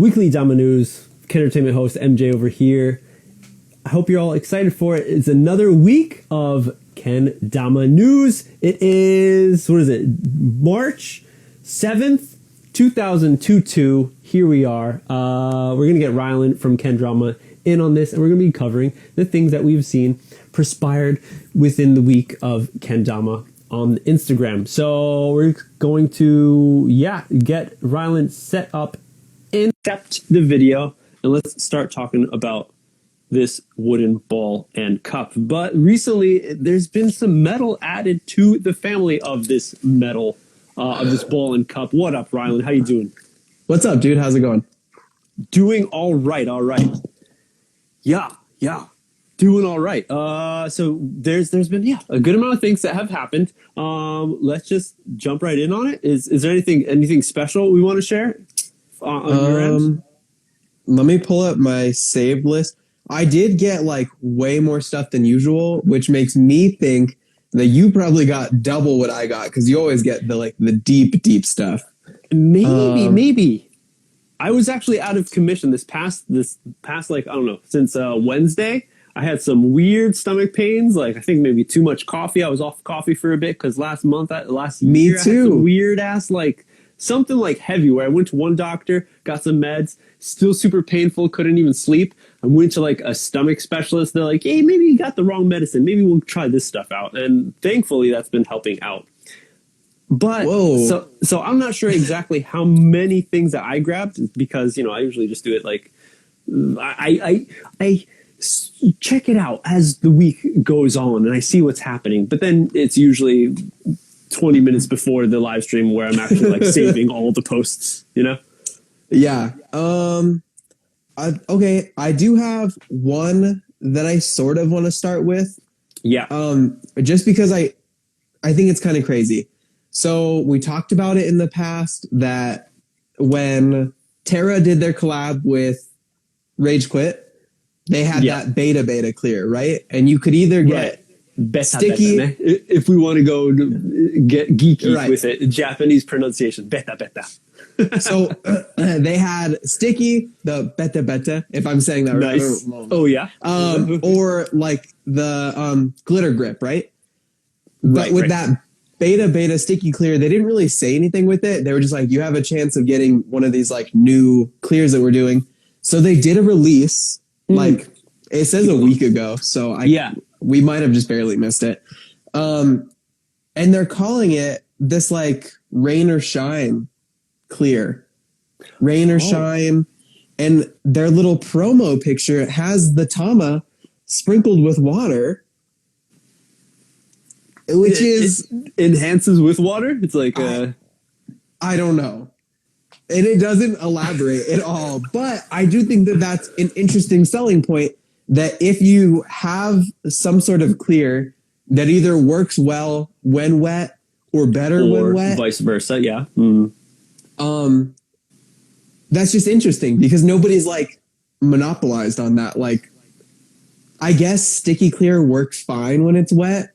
Weekly Dama News. KENDERTAINMENT host MJ over here. I hope you're all excited for it. It's another week of Kendama News. It is, March 7th, 2022. Here we are. We're going to get Rylan from Kendama in on this, and we're going to be covering the things that we've seen transpired within the week of Kendama on Instagram. So we're going to, get Rylan set up and accept the video, and let's start talking about this wooden ball and cup. But recently, there's been some metal added to the family of this metal, of this ball and cup. What up, Rylan? How you doing? What's up, dude? How's it going? Doing all right. Yeah. Doing all right. So there's been a good amount of things that have happened. Let's just jump right in on it. Is there anything special we want to share on your end? Let me pull up my saved list. I did get like way more stuff than usual, which makes me think that you probably got double what I got, because you always get the deep stuff. Maybe. I was actually out of commission this past since Wednesday. I had some weird stomach pains. I think maybe too much coffee. I was off coffee for a bit because last year I had some weird ass something heavy, where I went to one doctor, got some meds, still super painful, couldn't even sleep. I went to a stomach specialist. They're like, hey, maybe you got the wrong medicine. Maybe we'll try this stuff out. And thankfully that's been helping out. But so I'm not sure exactly how many things that I grabbed, because, I usually just do it I check it out as the week goes on and I see what's happening. But then it's usually 20 minutes before the live stream where I'm actually saving all the posts, Yeah. Okay. I do have one that I sort of want to start with. Yeah. Just because I think it's kind of crazy. So we talked about it in the past that when Terra did their collab with Rage Quit, they had that beta clear, right? And you could either get sticky. Beta, if we want to go get geeky with it, Japanese pronunciation, beta. So they had sticky, the beta, if I'm saying that right. Nice. Oh yeah. Or the glitter grip, right? But with that beta sticky clear, they didn't really say anything with it. They were just like, you have a chance of getting one of these new clears that we're doing. So they did a release, it says a week ago. So we might have just barely missed it. And they're calling it this rain or shine clear. Rain or shine. And their little promo picture has the Dama sprinkled with water, which enhances with water. It's I don't know. And it doesn't elaborate at all. But I do think that that's an interesting selling point, that if you have some sort of clear that either works well when wet or better when wet, vice versa, yeah. That's just interesting because nobody's monopolized on that. I guess sticky clear works fine when it's wet,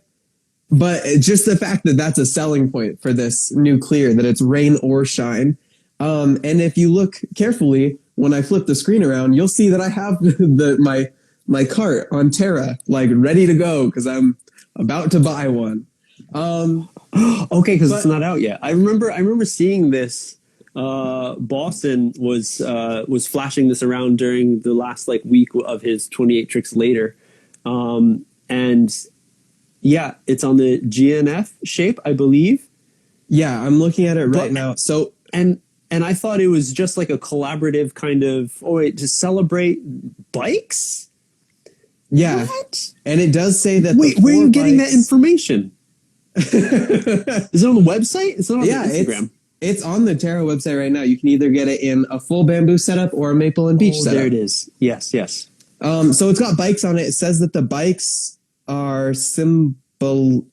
but just the fact that that's a selling point for this new clear, that it's rain or shine. And if you look carefully, when I flip the screen around, you'll see that I have my cart on Terra, ready to go, because I'm about to buy one. Okay, because it's not out yet. I remember seeing this. Boston was flashing this around during the last week of his 28 Tricks Later, and it's on the GNF shape, I believe. Yeah, I'm looking at it right now. So and I thought it was just a collaborative kind of to celebrate bikes. Yeah. What? And it does say that. Wait, where are you getting that information? Is it on the website? It's not on the Instagram. It's on the Terra website right now. You can either get it in a full bamboo setup or a maple and beach setup. There it is. Yes. So it's got bikes on it. It says that the bikes are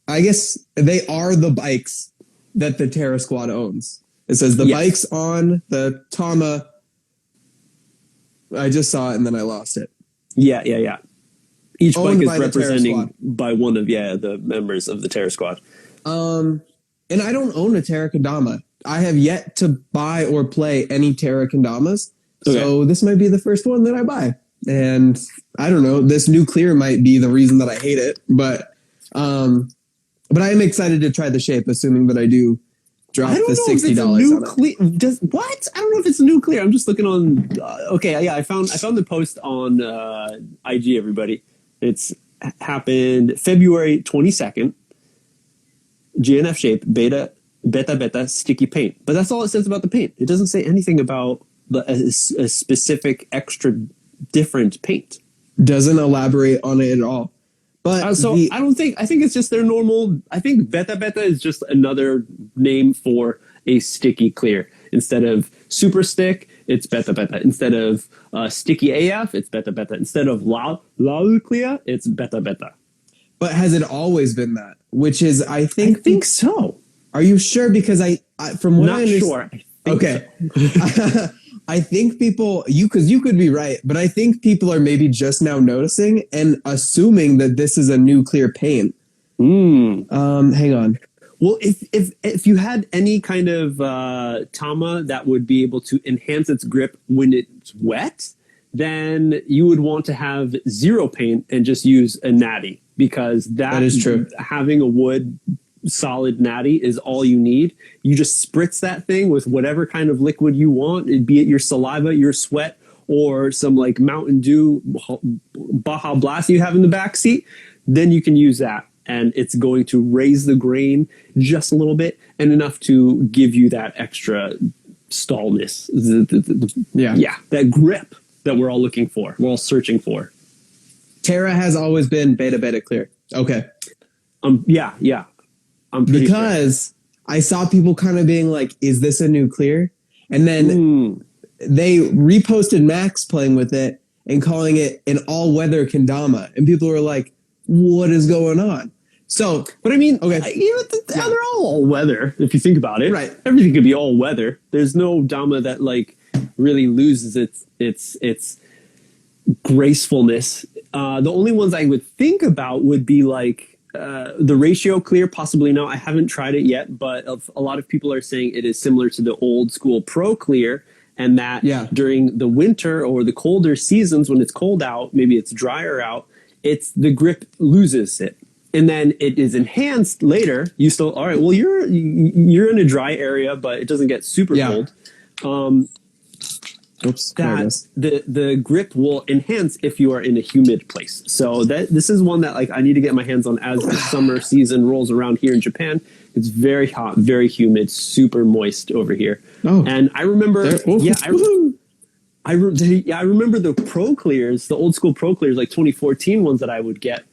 I guess they are the bikes that the Terra squad owns. It says the bikes on the Dama. I just saw it and then I lost it. Yeah. Each bike is representing by one of the members of the Terra squad. And I don't own a Terra Kendama. I have yet to buy or play any Terra Kendamas. So this might be the first one that I buy. And I don't know, this new clear might be the reason that I hate it, but I am excited to try the shape, assuming that I do drop the $60 on it. What? I don't know if it's a new clear. I'm just looking on. I found the post on IG. Everybody, it's happened February 22nd. GNF shape beta sticky paint, but that's all it says about the paint. It doesn't say anything about a specific extra different paint. Doesn't elaborate on it at all. But I think it's just their normal. I think beta is just another name for a sticky clear. Instead of super stick, it's beta. Instead of sticky AF, it's beta. Instead of la clear, it's beta. But has it always been that? Which is, I think so. Are you sure? Because I from what I understand, sure. Okay. So. I think people, because you could be right, but I think people are maybe just now noticing and assuming that this is a new clear paint. Hang on. Well, if you had any kind of Dama that would be able to enhance its grip when it's wet, then you would want to have zero paint and just use a natty, because that is true. Having a wood solid natty is all you need. You just spritz that thing with whatever kind of liquid you want, be it your saliva, your sweat, or some like Mountain Dew Baja Blast you have in the back seat. Then you can use that, and it's going to raise the grain just a little bit and enough to give you that extra stallness. That grip that we're all looking for, we're all searching for. Terra has always been beta clear. Okay. Yeah. Because I saw people kind of being like, is this a new clear? And then they reposted Max playing with it and calling it an all-weather Kendama. And people were like, what is going on? So, but I mean, okay, they're all weather if you think about it. Right. Everything could be all weather. There's no Dama that like really loses its gracefulness. The only ones I would think about would be like the ratio clear, possibly not. I haven't tried it yet, but a lot of people are saying it is similar to the old school Pro Clear, and that during the winter or the colder seasons when it's cold out, maybe it's drier out, the grip loses it. And then it is enhanced later. You still, all right, well, you're in a dry area, but it doesn't get super cold. The grip will enhance if you are in a humid place. So this is one that like I need to get my hands on as the summer season rolls around here in Japan. It's very hot, very humid, super moist over here. Oh. And I remember, I remember the Pro Clears, the old school Pro Clears, like 2014 ones that I would get.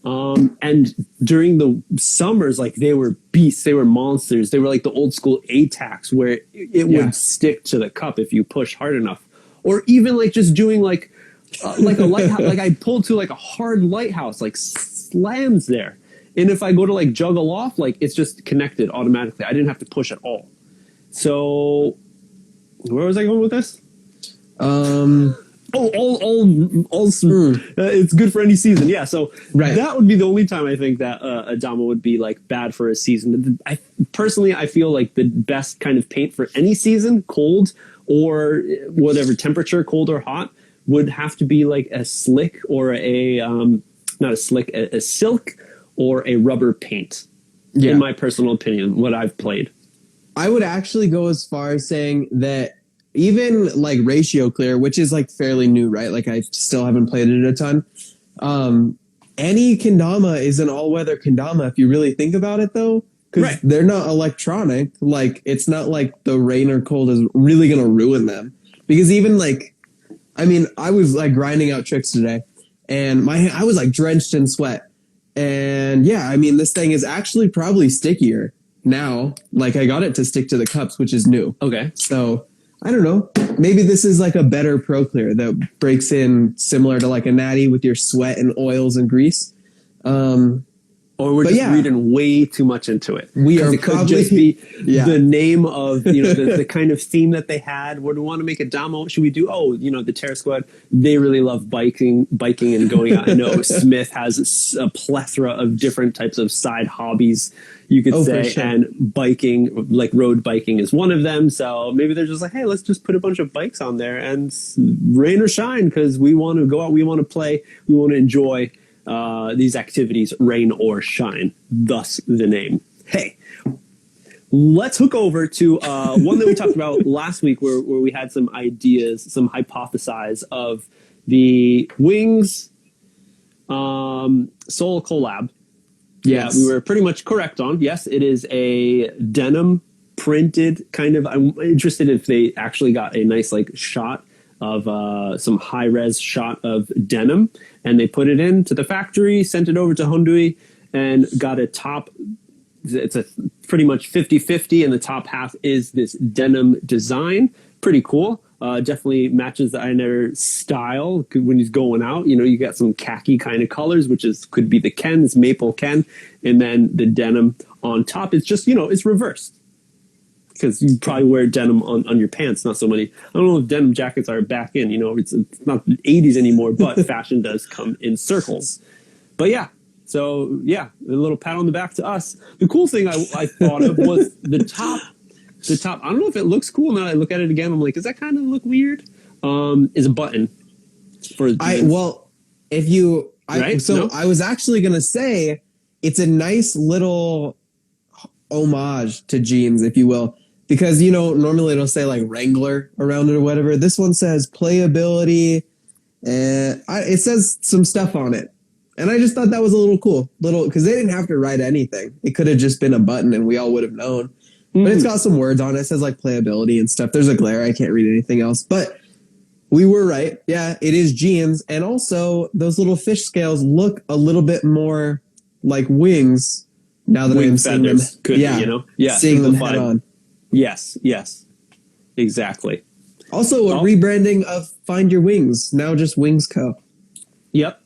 And during the summers, like they were beasts, they were monsters. They were like the old school ATACs where it would stick to the cup if you push hard enough. Or even like just doing like a lighthouse, like I pulled to like a hard lighthouse, like slams there. And if I go to like juggle off, like it's just connected automatically. I didn't have to push at all. So where was I going with this? It's good for any season. Yeah, so that would be the only time I think that a Dama would be like bad for a season. I feel like the best kind of paint for any season, cold or whatever temperature, cold or hot, would have to be like a slick or a silk or a rubber paint. In my personal opinion, what I've played. I would actually go as far as saying that even like ratio clear, which is like fairly new, right? Like I still haven't played it a ton. Any Kendama is an all-weather Kendama if you really think about it, though, because they're not electronic. Like it's not like the rain or cold is really gonna ruin them. Because even like, I mean, I was like grinding out tricks today, and I was like drenched in sweat. And yeah, I mean, this thing is actually probably stickier now. Like I got it to stick to the cups, which is new. Okay, so. I don't know. Maybe this is like a better Pro Clear that breaks in similar to like a natty with your sweat and oils and grease. Oh Or we're But just yeah. reading way too much into it. We are it could probably- just be Yeah. the name of, you know, the kind of theme that they had. What do we want to make a Dama? What should we do? Oh, you know, the Terra Squad, they really love biking and going out. I know Smith has a plethora of different types of side hobbies, you could Oh, say, for sure. and biking, like road biking is one of them. So maybe they're just like, hey, let's just put a bunch of bikes on there and rain or shine, because we want to go out, we want to play, we want to enjoy these activities, rain or shine, thus the name. Hey, let's hook over to one that we talked about last week, where we had some ideas, some hypothesize of the Wings Soul collab. Yes. Yeah, we were pretty much correct on. Yes, it is a denim printed kind of. I'm interested if they actually got a nice like shot of some high res shot of denim, and they put it into the factory, sent it over to Hyundai, and got a top. It's a pretty much 50-50, and the top half is this denim design. Pretty cool. Definitely matches the Einer style when he's going out. You know, you got some khaki kind of colors, which could be the Ken, it's maple Ken, and then the denim on top. It's just, you know, it's reversed, because you probably wear denim on your pants, not so many. I don't know if denim jackets are back in, you know, it's not the 80s anymore, but fashion does come in circles. But yeah, so yeah, a little pat on the back to us. The cool thing I thought of was the top. The top, I don't know if it looks cool. Now I look at it again, I'm like, does that kind of look weird? Is a button for if you right? So No? I was actually gonna say it's a nice little homage to jeans, if you will, because you know normally it'll say like Wrangler around it or whatever. This one says playability, and it says some stuff on it, and I just thought that was a little cool, because they didn't have to write anything. It could have just been a button, and we all would have known. But it's got some words on it. It says like playability and stuff. There's a glare. I can't read anything else. But we were right. Yeah, it is jeans. And also those little fish scales look a little bit more like wings now that I'm seeing them. Could be, you know? Yeah, seeing them simplified. head on. Yes, exactly. Also a rebranding of Find Your Wings. Now just Wings Co. Yep.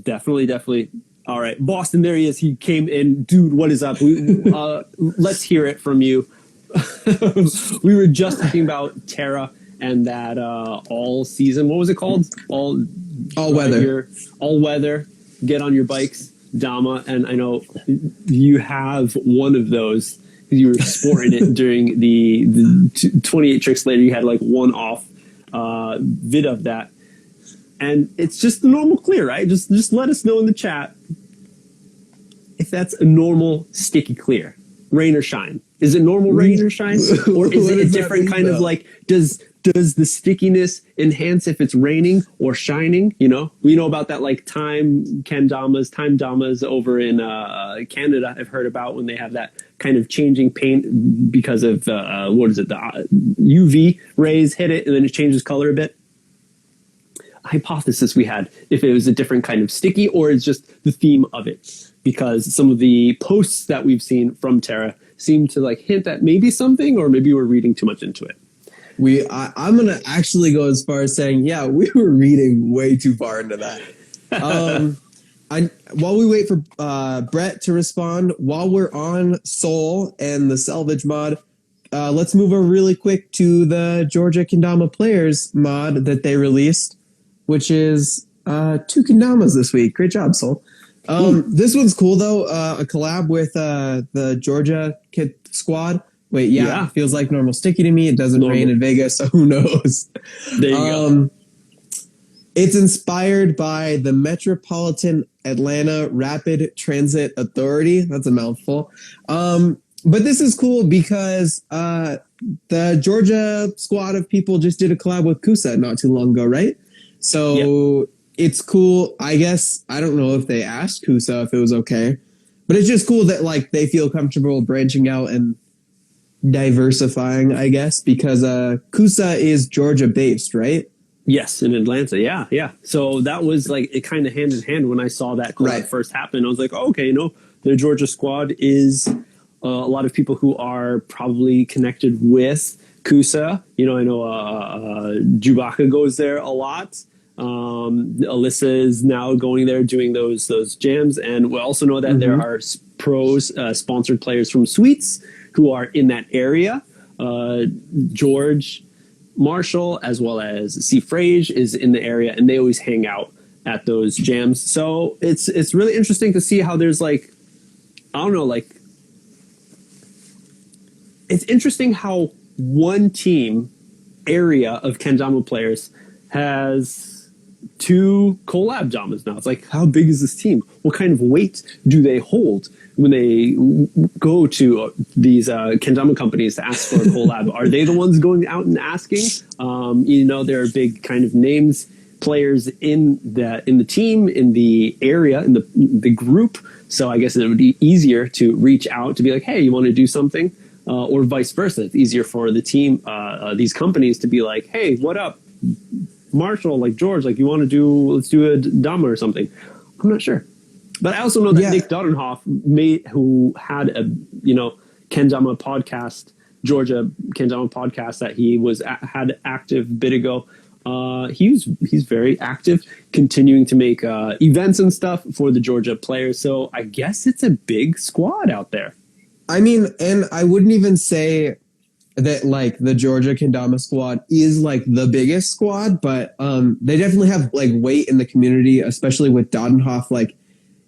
Definitely. All right, Boston, there he is. He came in. Dude, what is up? Let's hear it from you. We were just talking about Terra and that all season. What was it called? All weather. All weather. Get on your bikes, Dama. And I know you have one of those. You were sporting it during the 28 tricks later. You had like one off vid of that. And it's just the normal clear, right? Just let us know in the chat if that's a normal sticky clear, rain or shine. Is it normal rain or shine, or is it a different kind of like? Does the stickiness enhance if it's raining or shining? You know, we know about that like time damas over in Canada. I've heard about when they have that kind of changing paint because of the UV rays hit it and then it changes color a bit. Hypothesis we had if it was a different kind of sticky or it's just the theme of it, because some of the posts that we've seen from Terra seem to like hint at maybe something, or maybe we're reading too much into it. I'm gonna actually go as far as saying, yeah, we were reading way too far into that. While we wait for Brett to respond, while we're on Soul and the salvage mod, let's move over really quick to the Georgia Kendama Players mod that they released, which is 2 Kendamas this week. Great job, Soul. This one's cool, though. A collab with the Georgia Kid Squad. Wait, yeah, it feels like normal sticky to me. It doesn't rain in Vegas, so who knows? There you go. It's inspired by the Metropolitan Atlanta Rapid Transit Authority. That's a mouthful. But this is cool because the Georgia squad of people just did a collab with KUSA not too long ago, right? So it's cool. I guess, I don't know if they asked KUSA if it was okay, but it's just cool that like they feel comfortable branching out and diversifying, I guess, because KUSA is Georgia based, right? Yes, in Atlanta. Yeah. So that was like it kind of hand in hand when I saw that collab first happen. I was like, oh, okay, you know, the Georgia squad is a lot of people who are probably connected with KUSA. You know, I know Chewbacca goes there a lot. Alyssa is now going there doing those jams, and we also know that there are pros sponsored players from Sweets who are in that area. George Marshall as well as C. Frage is in the area, and they always hang out at those jams. So it's really interesting to see how there's like, I don't know, like it's interesting how one team area of Kendama players has 2 collab Damas now. It's like, how big is this team? What kind of weight do they hold when they go to these Kendama companies to ask for a collab? Are they the ones going out and asking? You know, there are big kind of names, players in the team, in the area, in the group. So I guess it would be easier to reach out to be like, hey, you want to do something? Or vice versa. It's easier for the team, these companies to be like, hey, what up, Marshall, like George, like let's do a Dama or something. I'm not sure. But I also know that Nick Dodenhoff, who had a, Kendama podcast, Georgia Kendama podcast that he had active a bit ago. He's very active, continuing to make events and stuff for the Georgia players. So I guess it's a big squad out there. I mean, and I wouldn't even say that like the Georgia Kendama squad is like the biggest squad, but they definitely have like weight in the community, especially with Dodenhoff. Like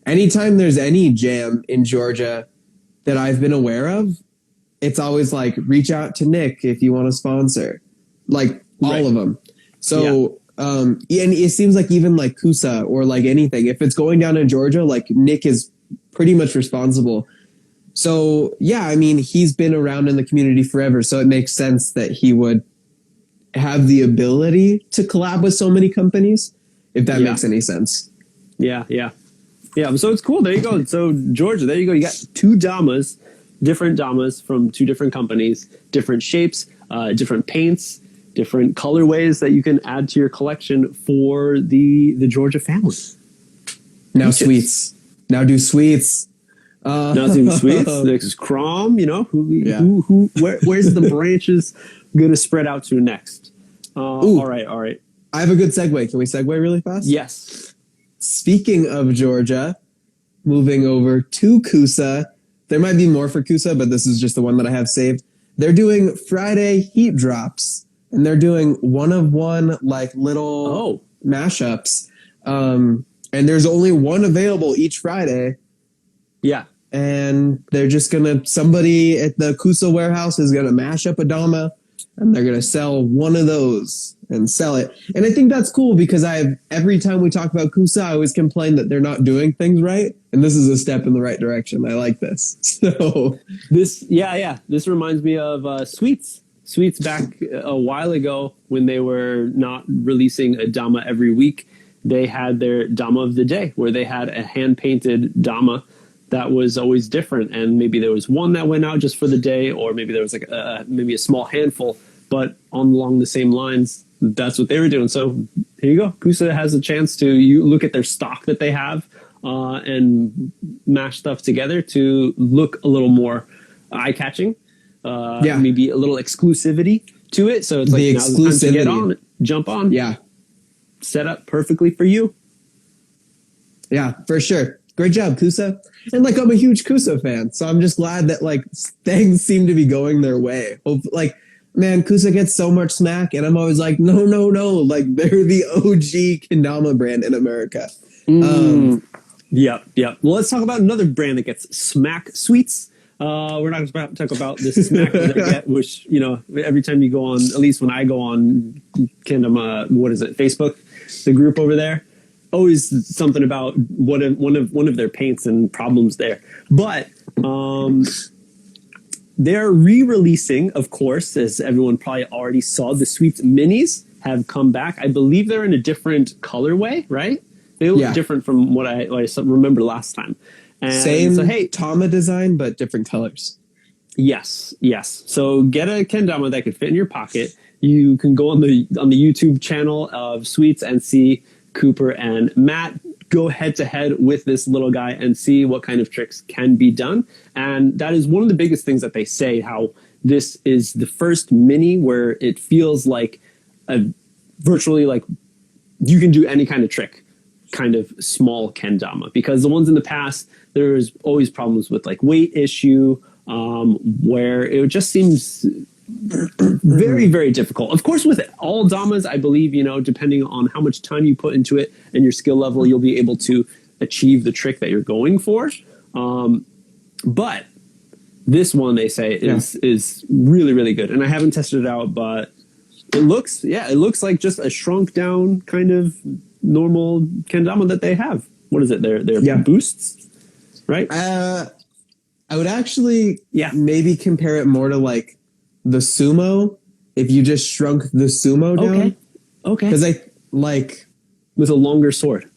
anytime there's any jam in Georgia that I've been aware of, it's always like, reach out to Nick if you want to sponsor, like all of them. So, and it seems like even like KUSA or like anything, if it's going down in Georgia, like Nick is pretty much responsible. So, yeah, I mean, he's been around in the community forever, so it makes sense that he would have the ability to collab with so many companies, if that makes any sense. Yeah. So it's cool. There you go. So, Georgia, there you go. You got 2 Damas, different Damas from 2 different companies, different shapes, different paints, different colorways that you can add to your collection for the Georgia family. Now Sweets. Now do Sweets. Nothing Sweets. Next is Crom. Where's the branches gonna spread out to next? All right. I have a good segue. Can we segue really fast? Yes. Speaking of Georgia, moving over to KUSA. There might be more for KUSA, but this is just the one that I have saved. They're doing Friday heat drops, and they're doing 1-of-1 like little mashups. And there's only one available each Friday. Yeah. And they're just somebody at the KUSA warehouse is going to mash up a Dama, and they're going to sell one of those and sell it. And I think that's cool because every time we talk about KUSA, I always complain that they're not doing things right. And this is a step in the right direction. I like this. So this reminds me of Sweets. Sweets back a while ago when they were not releasing a Dama every week. They had their Dama of the day where they had a hand-painted Dama that was always different, and maybe there was one that went out just for the day, or maybe there was like maybe a small handful, but along the same lines, that's what they were doing. So here you go. KUSA has a chance to look at their stock that they have and mash stuff together to look a little more eye-catching, maybe a little exclusivity to it. So it's like now's the time to get on it, jump on. Yeah. Set up perfectly for you. Yeah, for sure. Great job, KUSA. And like, I'm a huge KUSA fan, so I'm just glad that like things seem to be going their way. Like, man, KUSA gets so much smack, and I'm always like, no. Like, they're the OG Kendama brand in America. Yep. Well, let's talk about another brand that gets smack, Sweets. We're not going to talk about this smack that they get, which, every time you go on, at least when I go on Kendama, Facebook, the group over there, always something about one of their paints and problems there. But they're re-releasing, of course, as everyone probably already saw, the Sweets Minis have come back. I believe they're in a different colorway, right? They look different from what I remember last time. And same Tama design, but different colors. Yes. So get a Kendama that could fit in your pocket. You can go on the YouTube channel of Sweets and see Cooper and Matt go head to head with this little guy and see what kind of tricks can be done. And that is one of the biggest things that they say, how this is the first mini where it feels like a virtually like you can do any kind of trick, kind of small kendama, because the ones in the past, there's always problems with like weight issue, where it just seems very, very difficult. Of course, with all damas, I believe, you know, depending on how much time you put into it and your skill level, you'll be able to achieve the trick that you're going for. But this one, they say, is really, really good. And I haven't tested it out, but it looks like just a shrunk down kind of normal kendama that they have. What is it? They're boosts, right? I would actually maybe compare it more to like the sumo, if you just shrunk the sumo down. Okay. Because I like with a longer sword.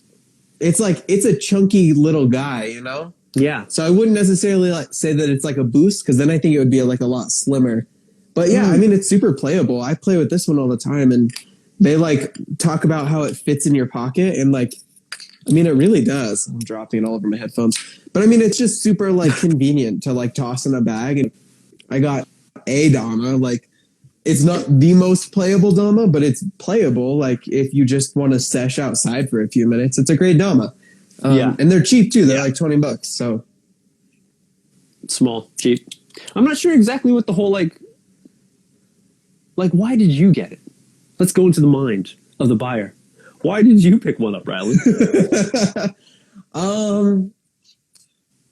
It's like it's a chunky little guy, you know? Yeah. So I wouldn't necessarily like say that it's like a boost, because then I think it would be like a lot slimmer. But yeah, I mean, it's super playable. I play with this one all the time, and they like talk about how it fits in your pocket, and like, I mean, it really does. I'm dropping it all over my headphones, but I mean, it's just super like convenient to like toss in a bag. And I got a Dama. Like, it's not the most playable Dama, but it's playable. Like, if you just want to sesh outside for a few minutes, it's a great Dama. And they're cheap too. They're like $20. So small, cheap. I'm not sure exactly what the whole like why did you get it? Let's go into the mind of the buyer. Why did you pick one up, Rylan?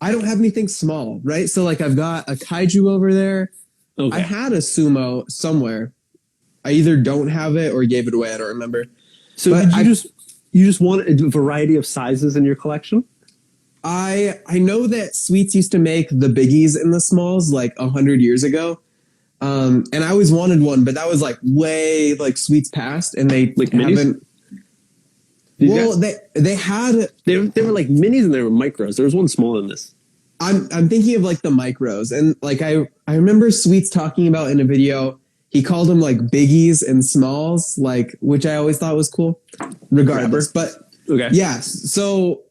I don't have anything small, right? So like I've got a kaiju over there. Okay. I had a sumo somewhere. I either don't have it or gave it away. I don't remember. So but you just want a variety of sizes in your collection? I know that Sweets used to make the biggies and the smalls like 100 years ago. And I always wanted one, but that was like way like Sweets past, and they like haven't. Well, they had they were like minis and they were micros. There was one smaller than this. I'm thinking of like the micros, and like I remember Sweets talking about in a video. He called them like biggies and smalls, like, which I always thought was cool. Regardless, but yeah. So,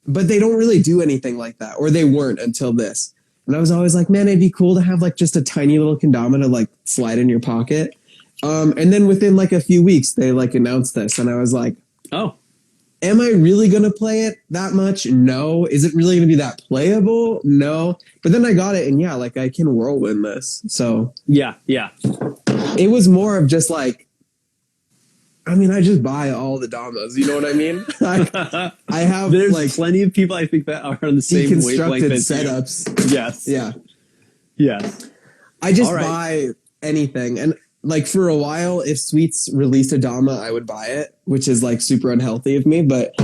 but they don't really do anything like that, or they weren't until this. And I was always like, man, it'd be cool to have like just a tiny little kendama to like slide in your pocket. And then within like a few weeks, they like announced this, and I was like, oh, am I really going to play it that much? No. Is it really going to be that playable? No. But then I got it, and yeah, like I can whirlwind this. So yeah. It was more of just like, I mean, I just buy all the Damas. You know what I mean? I have there's like plenty of people I think that are on the same wavelength setups. Yes. Yeah. Yes. I just buy anything. And like for a while, if Sweets released a Dama, I would buy it, which is like super unhealthy of me. But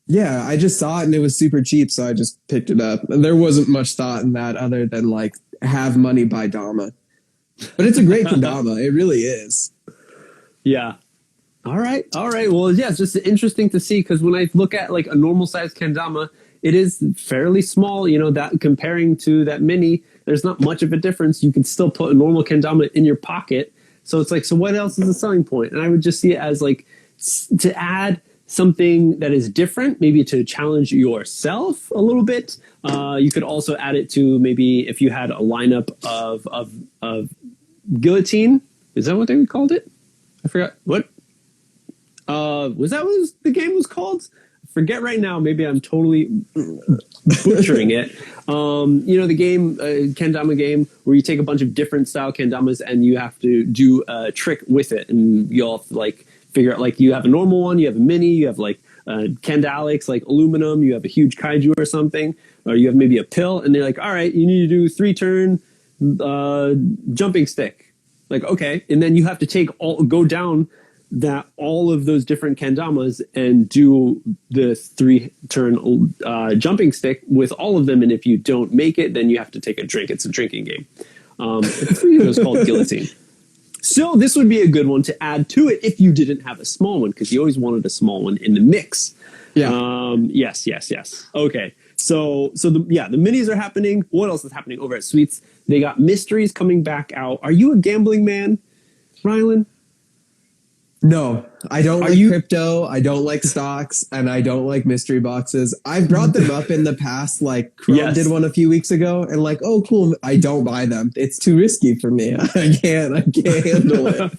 yeah, I just saw it and it was super cheap, so I just picked it up. And there wasn't much thought in that other than like have money buy Dama. But it's a great kendama. It really is. Yeah. All right. Well, yeah, it's just interesting to see, because when I look at like a normal size kendama, it is fairly small. You know, that comparing to that mini, there's not much of a difference. You can still put a normal kendama in your pocket. So it's like, so what else is the selling point? And I would just see it as like to add something that is different, maybe to challenge yourself a little bit. You could also add it to maybe if you had a lineup of guillotine. Is that what they called it? I forgot. What? Was that what the game was called? Forget right now. Maybe I'm totally butchering it. You know, the game, kendama game, where you take a bunch of different style kendamas and you have to do a trick with it. And you'll have to like figure out, like, you have a normal one, you have a mini, you have like kendalics, like aluminum, you have a huge kaiju or something, or you have maybe a pill, and they're like, all right, you need to do 3-turn jumping stick. Like, okay. And then you have to go down all of those different kendamas and do the 3-turn jumping stick with all of them. And if you don't make it, then you have to take a drink. It's a drinking game. It was called guillotine. So this would be a good one to add to it if you didn't have a small one, because you always wanted a small one in the mix. Yeah. Yes. Okay. So the minis are happening. What else is happening over at Sweets? They got mysteries coming back out. Are you a gambling man, Rylan? No, I don't like crypto. I don't like stocks, and I don't like mystery boxes. I've brought them up in the past, like Chrome did one a few weeks ago, and like, oh, cool. I don't buy them. It's too risky for me. I can't handle it.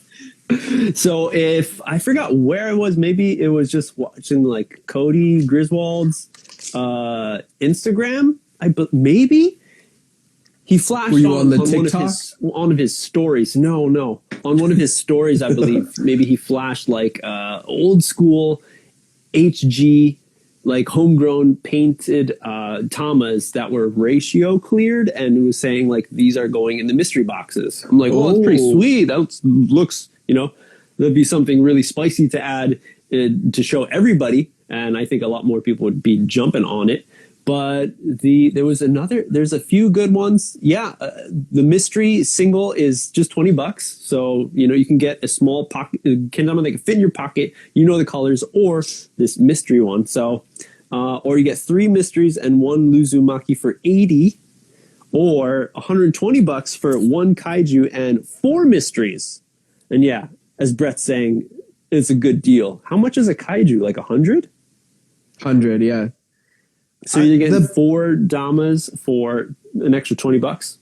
So if I forgot where I was, maybe it was just watching like Cody Griswold's Instagram. Maybe he flashed. Were you on the on TikTok? one of his stories. No, on one of his stories, I believe. Maybe he flashed like old school HG, like homegrown painted Damas that were ratio cleared, and it was saying like these are going in the mystery boxes. I'm like, oh, that's pretty sweet. That looks, that'd be something really spicy to add to show everybody, and I think a lot more people would be jumping on it. But there's a few good ones. Yeah, the mystery single is just $20. So, you can get a small pocket kendama that can fit in your pocket. The colors, or this mystery one. So, or you get 3 mysteries and 1 Luzumaki for $80, or $120 for 1 kaiju and 4 mysteries. And yeah, as Brett's saying, it's a good deal. How much is a kaiju? Like 100? 100, yeah. So you're getting 4 damas for an extra $20.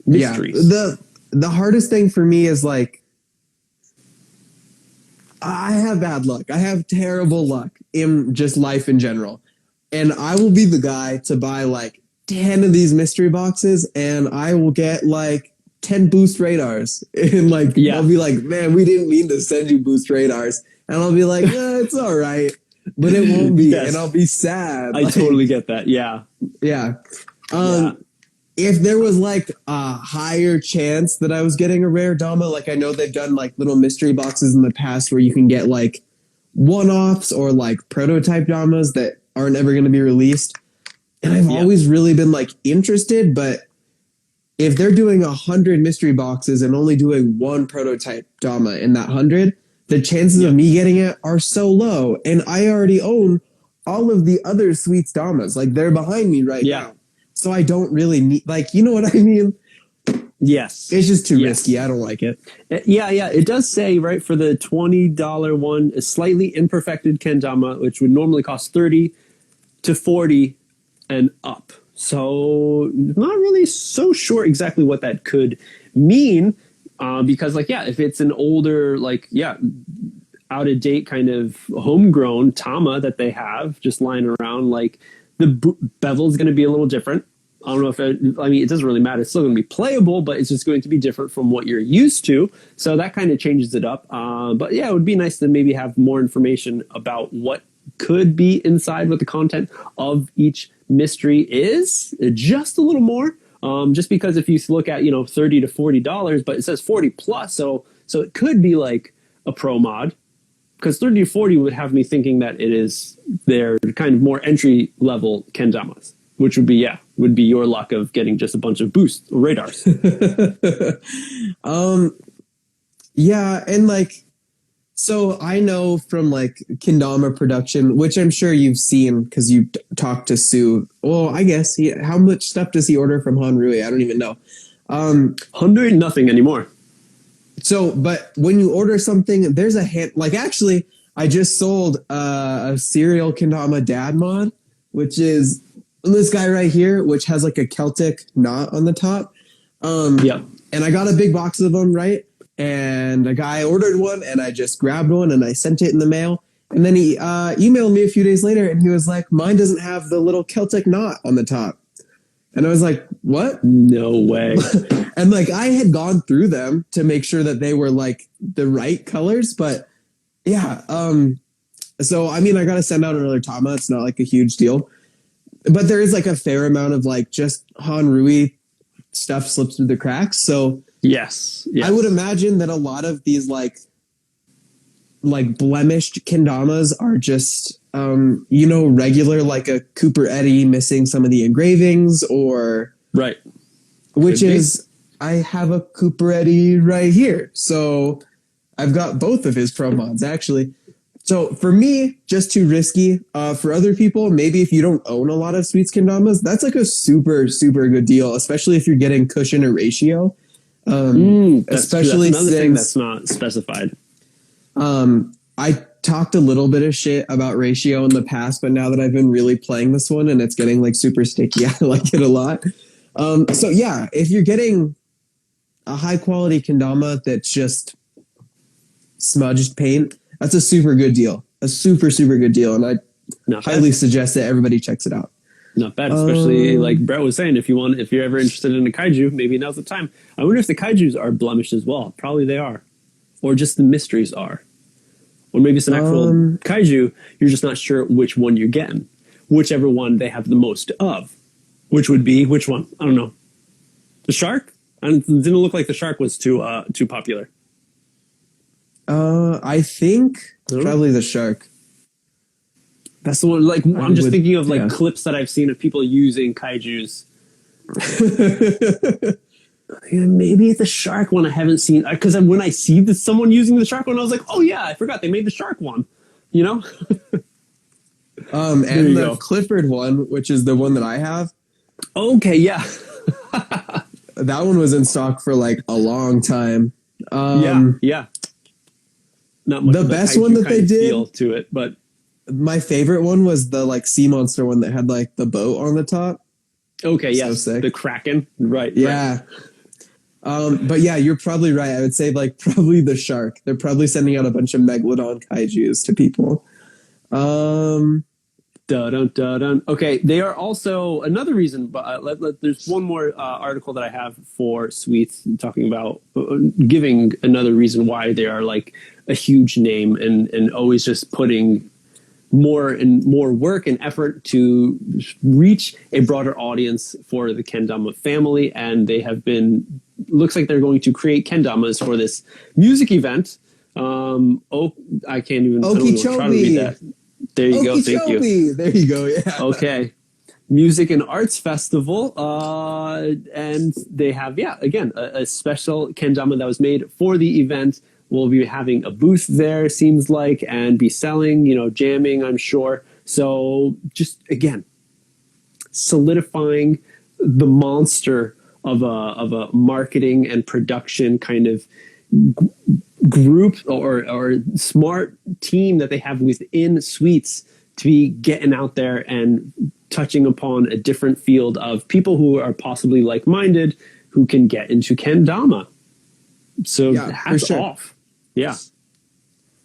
Mysteries. Yeah. The hardest thing for me is like, I have bad luck. I have terrible luck in just life in general. And I will be the guy to buy like 10 of these mystery boxes, and I will get like 10 boost radars. And like, I'll be like, man, we didn't mean to send you boost radars. And I'll be like, it's all right. But it won't be, and I'll be sad. I totally get that. Yeah. Yeah. If there was like a higher chance that I was getting a rare Dama, like I know they've done like little mystery boxes in the past where you can get like one-offs or like prototype Damas that aren't ever going to be released. And I've always really been like interested, but if they're doing 100 mystery boxes and only doing 1 prototype Dama in that 100, the chances of me getting it are so low. And I already own all of the other Sweets Damas. Like, they're behind me right now. So I don't really need, like, you know what I mean? Yes. It's just too risky. I don't like it. Yeah. It does say, right, for the $20 one, a slightly imperfected kendama, which would normally cost $30 to $40 and up. So not really so sure exactly what that could mean. Because if it's an older, out of date kind of homegrown Tama that they have just lying around, like the bevel is going to be a little different. I don't know if it doesn't really matter. It's still going to be playable, but it's just going to be different from what you're used to. So that kind of changes it up. But yeah, it would be nice to maybe have more information about what could be inside, what the content of each mystery is, just a little more. Just because if you look at, $30 to $40, but it says 40 plus, so it could be like a pro mod, because 30 to 40 would have me thinking that it is their kind of more entry level kendamas, which would be your luck of getting just a bunch of boost radars. Yeah, and like, so I know from like Kendama production, which I'm sure you've seen because you talked to Sue. Well, I guess how much stuff does he order from Hanrui? I don't even know. Hanrui, nothing anymore. So, but when you order something, there's a hint. Like, actually, I just sold a serial Kendama dad mod, which is this guy right here, which has like a Celtic knot on the top. And I got a big box of them, right? And a guy ordered one, and I just grabbed one and I sent it in the mail. And then he emailed me a few days later, and he was like, mine doesn't have the little Celtic knot on the top. And I was like, what? No way. And like, I had gone through them to make sure that they were like the right colors. But yeah. So, I mean, I got to send out another Tama. It's not like a huge deal. But there is like a fair amount of like just Hanrui stuff slips through the cracks. So yes. I would imagine that a lot of these like blemished kendamas are just regular, like a Cooper Eddy missing some of the engravings, or right, which is I have a Cooper Eddy right here, so I've got both of his pro mods actually. So for me, just too risky. For other people, maybe if you don't own a lot of Sweets kendamas, that's like a super good deal, especially if you're getting cushion or ratio. Especially that's another since thing that's not specified. I talked a little bit of shit about ratio in the past, but now that I've been really playing this one and it's getting like super sticky, I like it a lot. So yeah, if you're getting a high quality kendama that's just smudged paint. That's a super good deal. A super, super good deal. And I highly suggest that everybody checks it out. Not bad, especially like Brett was saying, if you're ever interested in a kaiju, maybe now's the time. I wonder if the kaijus are blemished as well. Probably they are. Or just the mysteries are. Or maybe it's an actual kaiju, you're just not sure which one you're getting. Whichever one they have the most of. Which would be, which one? I don't know. The shark? It didn't look like the shark was too popular. I think probably the shark. That's the one. Like I'm just thinking of like clips that I've seen of people using kaijus. Maybe it's the shark one I haven't seen, because when I see someone using the shark one, I was like, oh yeah, I forgot they made the shark one. You know. And the Clifford one, which is the one that I have. Okay, yeah. That one was in stock for like a long time. Yeah. Not much the best one that they did feel to it, but my favorite one was the like sea monster one that had like the boat on the top. Okay, yes, the Kraken, right? Yeah. Right. But yeah, you're probably right. I would say like probably the shark. They're probably sending out a bunch of megalodon kaijus to people. Okay, they are also another reason, but there's one more article that I have for Sweets talking about giving another reason why they are like a huge name and always just putting more and more work and effort to reach a broader audience for the Kendama family. And they have been, looks like they're going to create Kendamas for this music event. I can't even try to read that. There you go. Thank you. There you go. Yeah. Okay. Music and Arts Festival. And they have, again, a special kendama that was made for the event. We'll be having a booth there, seems like, and be selling, jamming, I'm sure. So just, again, solidifying the monster of a marketing and production kind of group or smart team that they have within Sweets to be getting out there and touching upon a different field of people who are possibly like-minded who can get into kendama. So hats off. Yeah.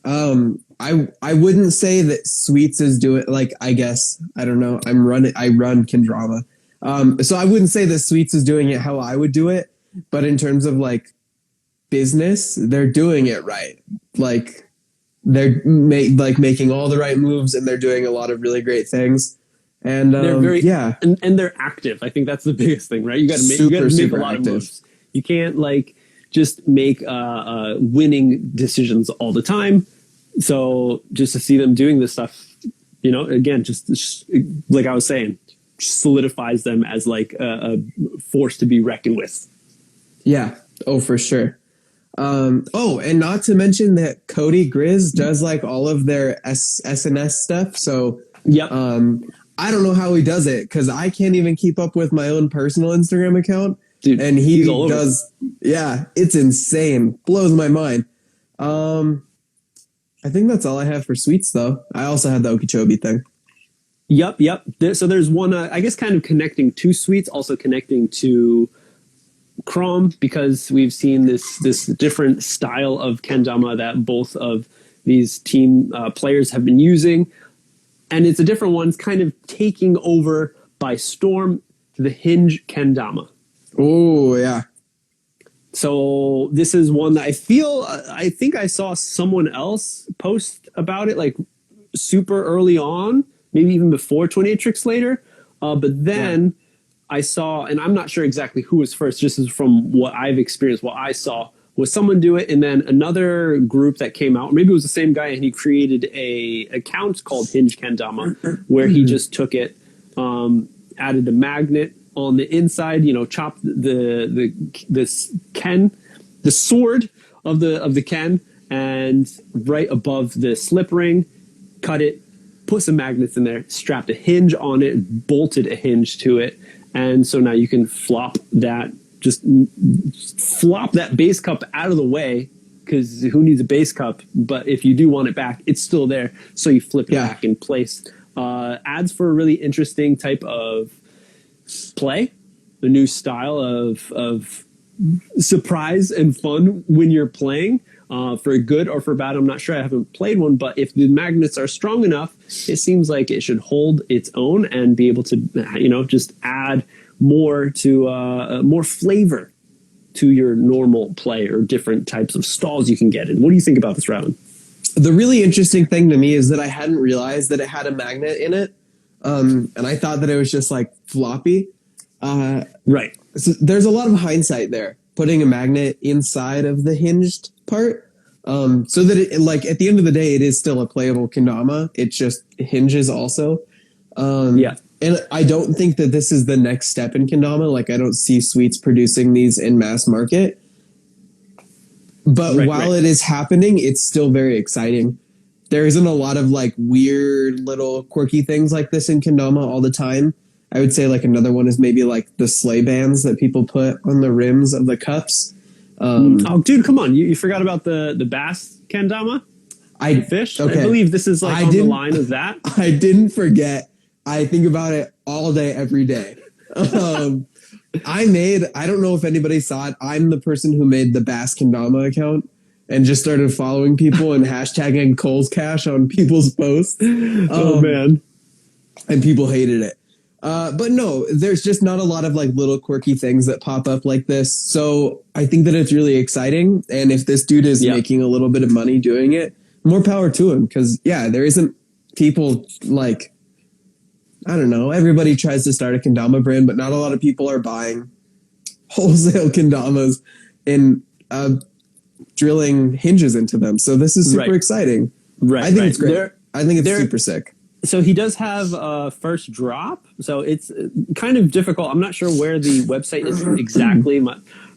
I wouldn't say that Sweets is doing, like, I guess, I don't know. I run Kendama. So I wouldn't say that Sweets is doing it how I would do it, but in terms of like business, they're doing it right. Like they're making all the right moves, and they're doing a lot of really great things. And they're very and they're active. I think that's the biggest thing, right? You got to make a lot of moves. You can't like just make winning decisions all the time. So just to see them doing this stuff, again, just like I was saying, solidifies them as like a force to be reckoned with. Yeah. Oh, for sure. And not to mention that Cody Grizz does like all of their SNS stuff. So yep. I don't know how he does it, because I can't even keep up with my own personal Instagram account. Dude, and he does. Yeah, it's insane. Blows my mind. I think that's all I have for Sweets, though. I also had the Okeechobee thing. Yep. So there's one, I guess, kind of connecting to Sweets, also connecting to Crom, because we've seen this different style of kendama that both of these team players have been using. And it's a different one. It's kind of taking over by storm, the Hinge Kendama. Oh, yeah. So this is one that I think I saw someone else post about it like super early on, maybe even before 28 Tricks Later. But then I saw, and I'm not sure exactly who was first, just as from what I've experienced, what I saw was someone do it, and then another group that came out, maybe it was the same guy, and he created a account called Hinge Kendama, where he just took it, added a magnet on the inside, chopped the sword of the Ken, and right above the slip ring, cut it, put some magnets in there, strapped a hinge on it, bolted a hinge to it, and so now you can flop that base cup out of the way, because who needs a base cup? But if you do want it back, it's still there, so you flip it back in place. Adds for a really interesting type of play, a new style of surprise and fun when you're playing. For good or for bad, I'm not sure. I haven't played one, but if the magnets are strong enough, it seems like it should hold its own and be able to, just add more to more flavor to your normal play or different types of stalls you can get in. What do you think about this, Rylan? The really interesting thing to me is that I hadn't realized that it had a magnet in it. And I thought that it was just like floppy. Right. So there's a lot of hindsight there, putting a magnet inside of the hinged part. So that it, like, at the end of the day, it is still a playable kendama. It just hinges also. Yeah. And I don't think that this is the next step in kendama. Like, I don't see Sweets producing these in mass market. But while it is happening, it's still very exciting. There isn't a lot of like weird little quirky things like this in kendama all the time. I would say like another one is maybe like the sleigh bands that people put on the rims of the cups. Oh, dude, come on. You forgot about the bass kendama? Fish? Okay. I believe this is like on the line of that. I didn't forget. I think about it all day, every day. I don't know if anybody saw it. I'm the person who made the Bass Kendama account and just started following people and hashtagging Cole's Cash on people's posts. Oh, man. And people hated it. But no, there's just not a lot of like little quirky things that pop up like this. So I think that it's really exciting. And if this dude is making a little bit of money doing it, more power to him. Because, there isn't people like... I don't know. Everybody tries to start a kendama brand, but not a lot of people are buying wholesale kendamas and drilling hinges into them. So this is super exciting. Right. I think it's great. I think it's super sick. So he does have a first drop. So it's kind of difficult. I'm not sure where the website is exactly.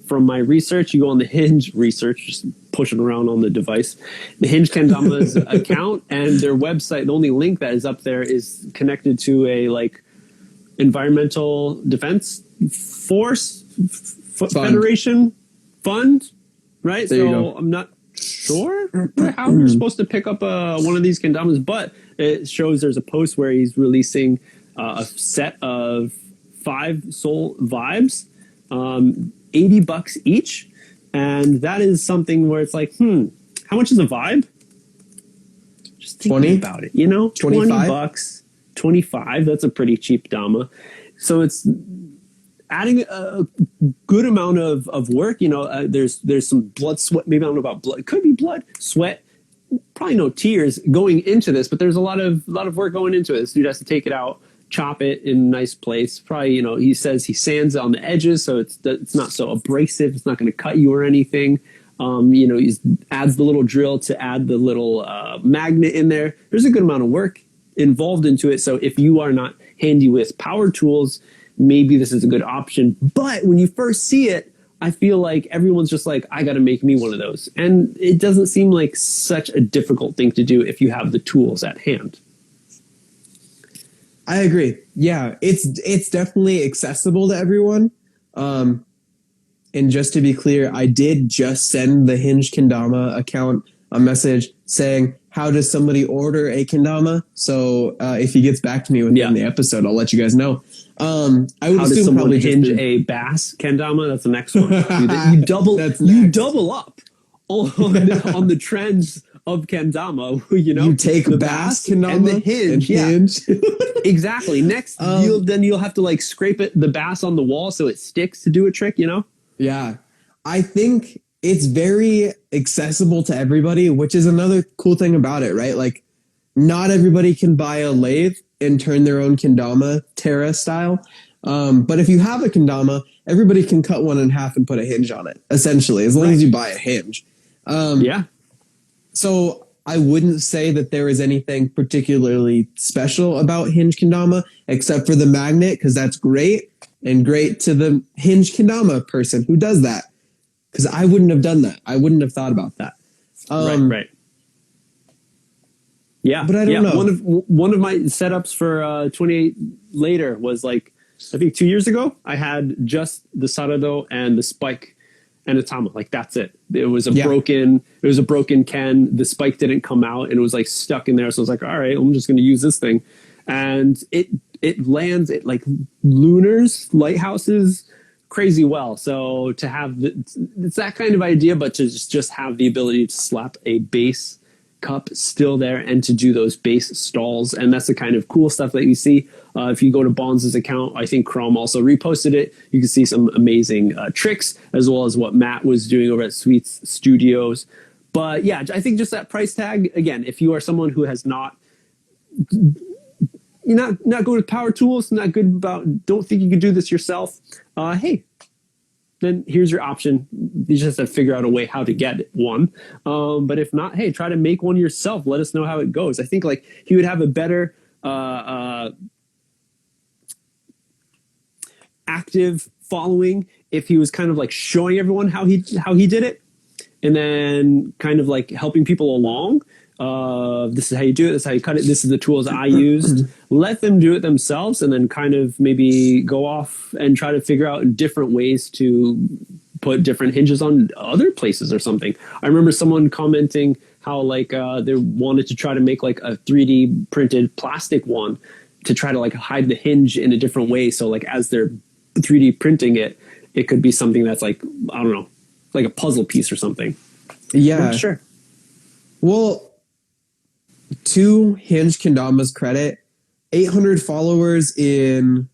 From my research, you go on the Hinge research, just pushing around on the device, the Hinge Kendama's account, and their website. The only link that is up there is connected to a like environmental defense force federation fund, right? So I'm not sure how you're supposed to pick up one of these kendamas, but it shows there's a post where he's releasing a set of 5 soul vibes. $80 each, and that is something where it's like, how much is a vibe? Just thinking about it, 25? $20, 25. That's a pretty cheap Dama. So it's adding a good amount of work. There's some blood, sweat. Maybe I don't know about blood. It could be blood, sweat. Probably no tears going into this, but there's a lot of work going into it. This dude has to take it out, chop it in a nice place. Probably, he says he sands it on the edges so it's not so abrasive. It's not going to cut you or anything. He adds the little drill to add the little magnet in there. There's a good amount of work involved into it. So if you are not handy with power tools, maybe this is a good option. But when you first see it, I feel like everyone's just like, I got to make me one of those. And it doesn't seem like such a difficult thing to do if you have the tools at hand. I agree. Yeah, it's definitely accessible to everyone. And just to be clear, I did just send the Hinge Kendama account a message saying, how does somebody order a kendama? So if he gets back to me within the episode, I'll let you guys know. I would how does someone hinge a bass kendama? That's the next one. You double up on the trends of kendama. You take the bass kendama and the hinge. Exactly. Next, you'll have to like scrape the bass on the wall so it sticks to do a trick. Yeah, I think it's very accessible to everybody, which is another cool thing about it, right? Like, not everybody can buy a lathe and turn their own kendama Terra style. But if you have a kendama, everybody can cut one in half and put a hinge on it, essentially, as long as you buy a hinge. So I wouldn't say that there is anything particularly special about Hinge Kendama, except for the magnet, because that's great, and great to the Hinge Kendama person who does that. Because I wouldn't have done that. I wouldn't have thought about that. Right. Yeah, but I don't know. One of my setups for 28 later was like, I think 2 years ago, I had just the Sarado and the spike and a Tama. Like, that's it. It was a broken Ken. The spike didn't come out and it was like stuck in there. So I was like, all right, I'm just going to use this thing. And it lands at like lunars, lighthouses, crazy well. So to have it's that kind of idea, but to just have the ability to slap a base cup still there and to do those base stalls. And that's the kind of cool stuff that you see. If you go to Bonds' account, I think Chrome also reposted it. You can see some amazing tricks, as well as what Matt was doing over at Sweets Studios. But yeah, I think just that price tag, again, if you are someone who has not, you're not good with power tools, not good about, don't think you can do this yourself, hey, then here's your option. You just have to figure out a way how to get one. But if not, hey, try to make one yourself. Let us know how it goes. I think like he would have a better active following if he was kind of like showing everyone how he did it, and then kind of like helping people along. This is how you do it. This is how you cut it. This is the tools I used. Let them do it themselves, and then kind of maybe go off and try to figure out different ways to put different hinges on other places or something. I remember someone commenting how like they wanted to try to make like a 3D printed plastic one to try to like hide the hinge in a different way. So like as they're 3D printing it, it could be something that's like, I don't know, like a puzzle piece or something. Yeah, sure. Well, to Hinge Kendama's credit, 800 followers in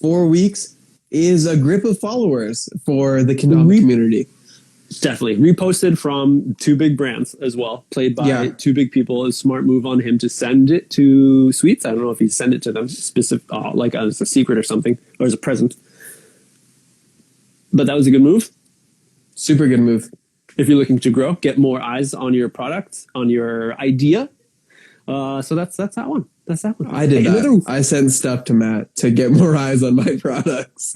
4 weeks is a grip of followers for the Kendama community. Definitely. Reposted from two big brands as well, played by two big people. A smart move on him to send it to Sweets. I don't know if he sent it to them specific, like as a secret or something, or as a present. But that was a good move. Super good move. If you're looking to grow, get more eyes on your product, on your idea. So that's that one. That's that one. I did that. I sent stuff to Matt to get more eyes on my products.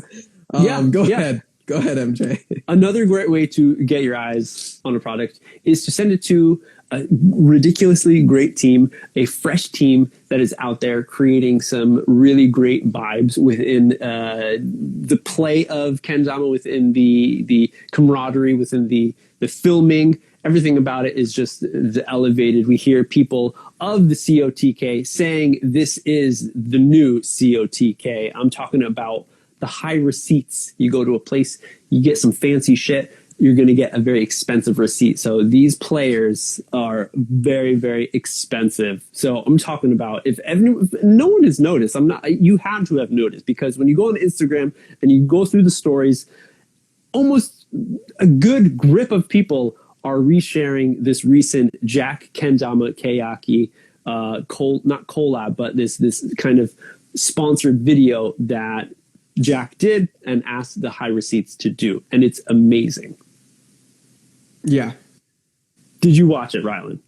Go ahead. Go ahead, MJ. Another great way to get your eyes on a product is to send it to a ridiculously great team, a fresh team that is out there creating some really great vibes within the play of Kendama, within the camaraderie, within the filming. Everything about it is just the elevated. We hear people of the COTK saying this is the new COTK. I'm talking about the high receipts. You go to a place, you get some fancy shit, you're going to get a very expensive receipt. So these players are very, very expensive. So I'm talking about if no one has noticed, you have to have noticed, because when you go on Instagram and you go through the stories, almost a good grip of people are resharing this recent Jack Kendama Kayaki not collab, but this kind of sponsored video that Jack did and asked the high receipts to do, and it's amazing. Yeah. Did you watch it, Rylan?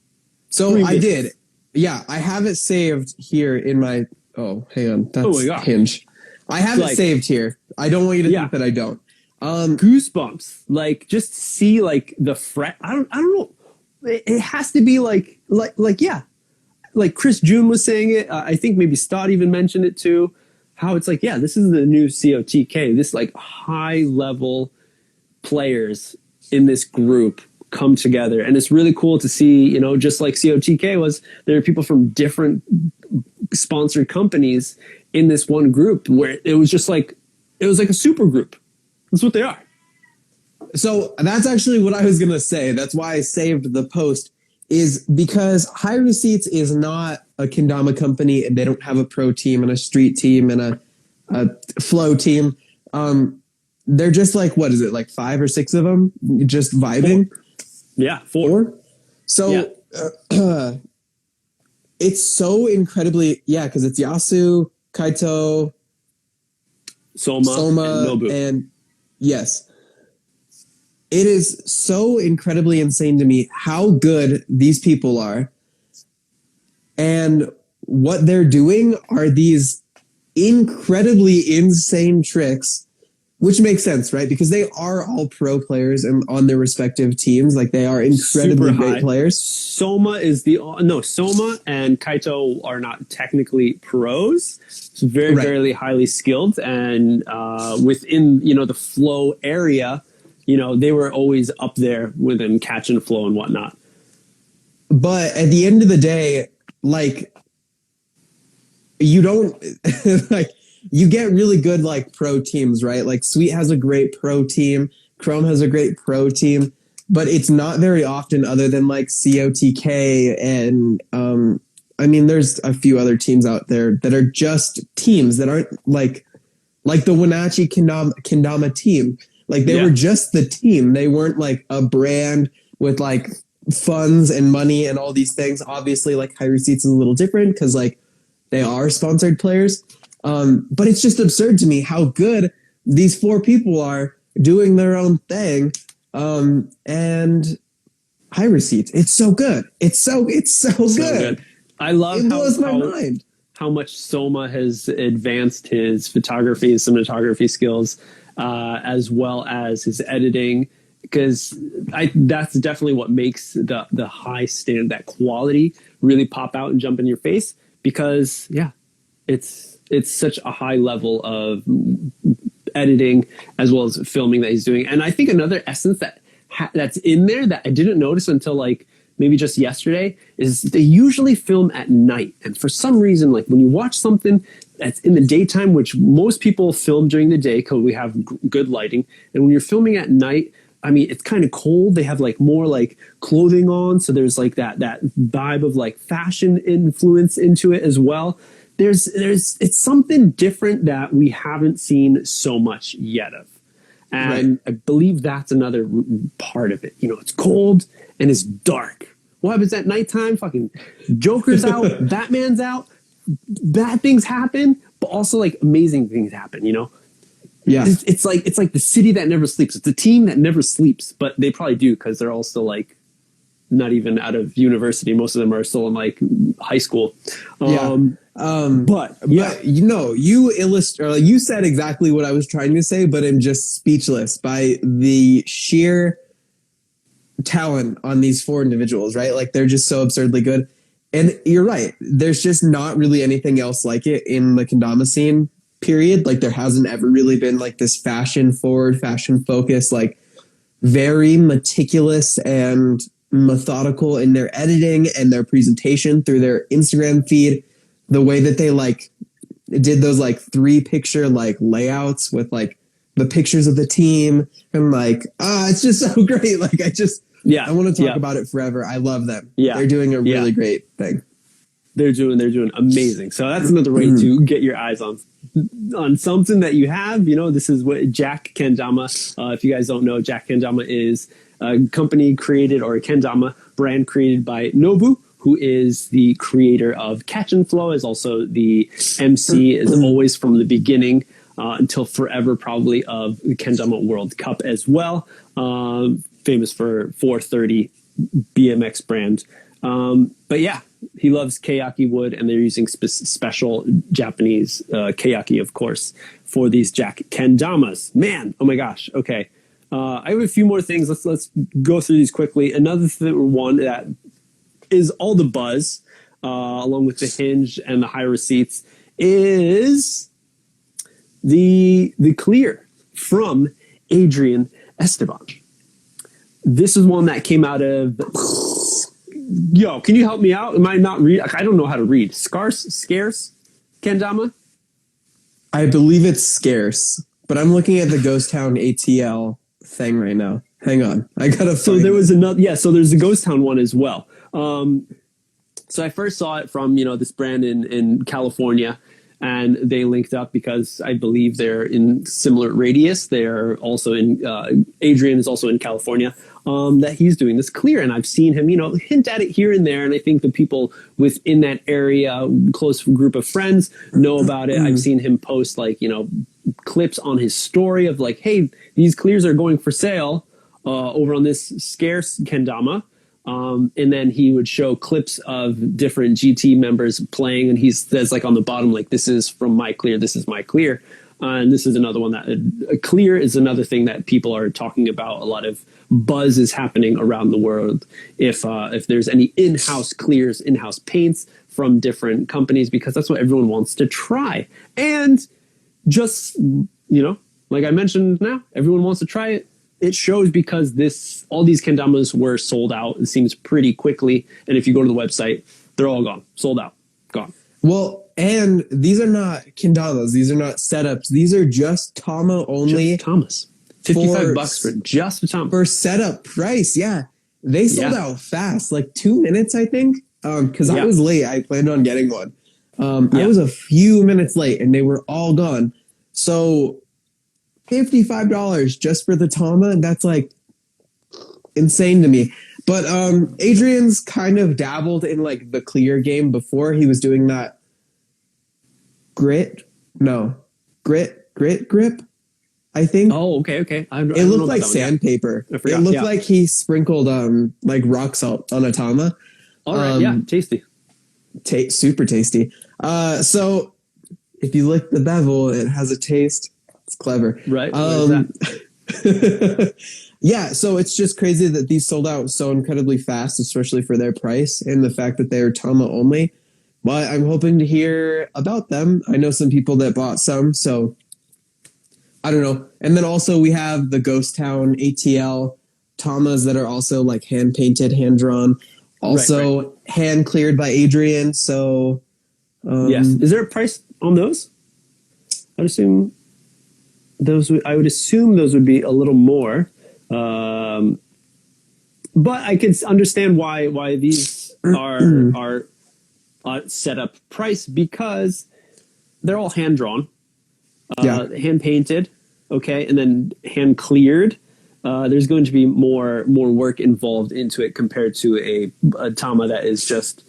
So I did. Yeah, I have it saved here in my. Oh, hang on. That's Hinge. I have it saved here. I don't want you to think that I don't. Goosebumps. Like, just see like the fret. I don't know. It has to be like Chris June was saying it. I think maybe Stott even mentioned it too. How it's like, this is the new COTK. This like high level players in this group come together, and it's really cool to see. Just like COTK was, there are people from different sponsored companies in this one group, where it was like a super group. That's what they are. So that's actually what I was going to say. That's why I saved the post, is because High Receipts is not a Kendama company, and they don't have a pro team and a street team and a flow team. They're just like, what is it, like 5 or 6 of them just vibing? 4. So it's so incredibly, because it's Yasu, Kaito, Soma and Nobu. And yes, it is so incredibly insane to me how good these people are. And what they're doing are these incredibly insane tricks, which makes sense, right? Because they are all pro players and on their respective teams. Like, they are incredibly great players. Soma and Kaito are not technically pros. It's very highly skilled. And within, the flow area, they were always up there within catch and flow and whatnot. But at the end of the day, like, you don't like you get really good like pro teams, right? Like Sweet has a great pro team, Chrome has a great pro team, but it's not very often other than like COTK and I mean there's a few other teams out there that are just teams that aren't like the Wenatchee Kendama team. Like they were just the team. They weren't like a brand with like funds and money and all these things. Obviously, like High Receipts is a little different because like they are sponsored players. But it's just absurd to me how good these four people are doing their own thing. And High Receipts, it's so good. It's so good. I love it blows my mind. How much Soma has advanced his photography and cinematography skills, as well as his editing, because that's definitely what makes the high standard, that quality, really pop out and jump in your face. Because it's such a high level of editing as well as filming that he's doing. And I think another essence that's in there that I didn't notice until like maybe just yesterday is they usually film at night. And for some reason, like when you watch something that's in the daytime, which most people film during the day because we have good lighting. And when you're filming at night, I mean, it's kind of cold. They have like more like clothing on. So there's like that vibe of like fashion influence into it as well. It's something different that we haven't seen so much yet of. And I believe that's another part of it. You know, it's cold and it's dark. What happens at nighttime? Fucking Joker's out, Batman's out, bad things happen, but also like amazing things happen, you know? Yeah. It's like the city that never sleeps. It's the team that never sleeps, but they probably do because they're all still like not even out of university. Most of them are still in like high school. But you know, you said exactly what I was trying to say, but I'm just speechless by the sheer talent on these four individuals, right? Like they're just so absurdly good. And you're right. There's just not really anything else like it in the kendama scene, period. Like there hasn't ever really been like this fashion forward, fashion focused, like very meticulous and methodical in their editing and their presentation through their Instagram feed. The way that they like did those like 3-picture like layouts with like the pictures of the team and like, it's just so great. Like I want to talk about it forever. I love them. Yeah. They're doing a really great thing. They're doing amazing. So that's another way to get your eyes on something that you have. You know, this is what Jack Kendama, if you guys don't know, Jack Kendama is a company created, or a kendama brand created by Nobu, who is the creator of Catch and Flow, is also the MC, is always from the beginning until forever, probably, of the Kendama World Cup as well. Famous for 430 BMX brand. But yeah, he loves keyaki wood, and they're using special Japanese keyaki, of course, for these Jack Kendamas. Man, oh my gosh. Okay. I have a few more things. Let's go through these quickly. Another one that is all the buzz, along with the Hinge and the High Receipts, is the clear from Adrian Esteban. This is one that came out of... Yo, can you help me out? Am I not read? I don't know how to read. Scarce? Kendama? I believe it's scarce, but I'm looking at the Ghost Town ATL thing right now. Hang on. I gotta So there was another... Yeah, so there's the Ghost Town one as well. So I first saw it from, this brand in California, and they linked up because I believe they're in similar radius. They're also in, Adrian is also in California, that he's doing this clear. And I've seen him, hint at it here and there. And I think the people within that area, close group of friends, know about it. I've seen him post clips on his story of like, hey, these clears are going for sale over on this scarce kendama. And then he would show clips of different GT members playing, and he says like on the bottom, like, this is from my clear, this is my clear. And this is another one that a clear is another thing that people are talking about. A lot of buzz is happening around the world. If there's any in-house clears, in-house paints from different companies, because that's what everyone wants to try. And just, like I mentioned now, everyone wants to try it. It shows because all these kendamas were sold out, it seems, pretty quickly. And if you go to the website, they're all gone, sold out, gone. Well, and these are not kendamas. These are not setups. These are just Tama only. Just Tamas. $55 for just a Tama. For setup price, yeah. They sold out fast, like 2 minutes, I think. Because I was late. I planned on getting one. I was a few minutes late, and they were all gone. So $55 just for the Tama, that's like insane to me. But Adrian's kind of dabbled in like the clear game before. He was doing that grit grip, I think. Oh, okay. It looked like sandpaper. It looked like he sprinkled like rock salt on a Tama. All right, tasty. Super tasty. So if you lick the bevel, it has a taste. It's clever. Right. What is that? Yeah, so it's just crazy that these sold out so incredibly fast, especially for their price and the fact that they're Tama only. But I'm hoping to hear about them. I know some people that bought some, so I don't know. And then also we have the Ghost Town ATL Tamas that are also like hand painted, hand drawn, also hand cleared by Adrian. So yes, is there a price on those? I would assume those would be a little more. But I can understand why these are set up price, because they're all hand drawn, hand painted, okay, and then hand cleared. There's going to be more work involved into it compared to a Tama that is just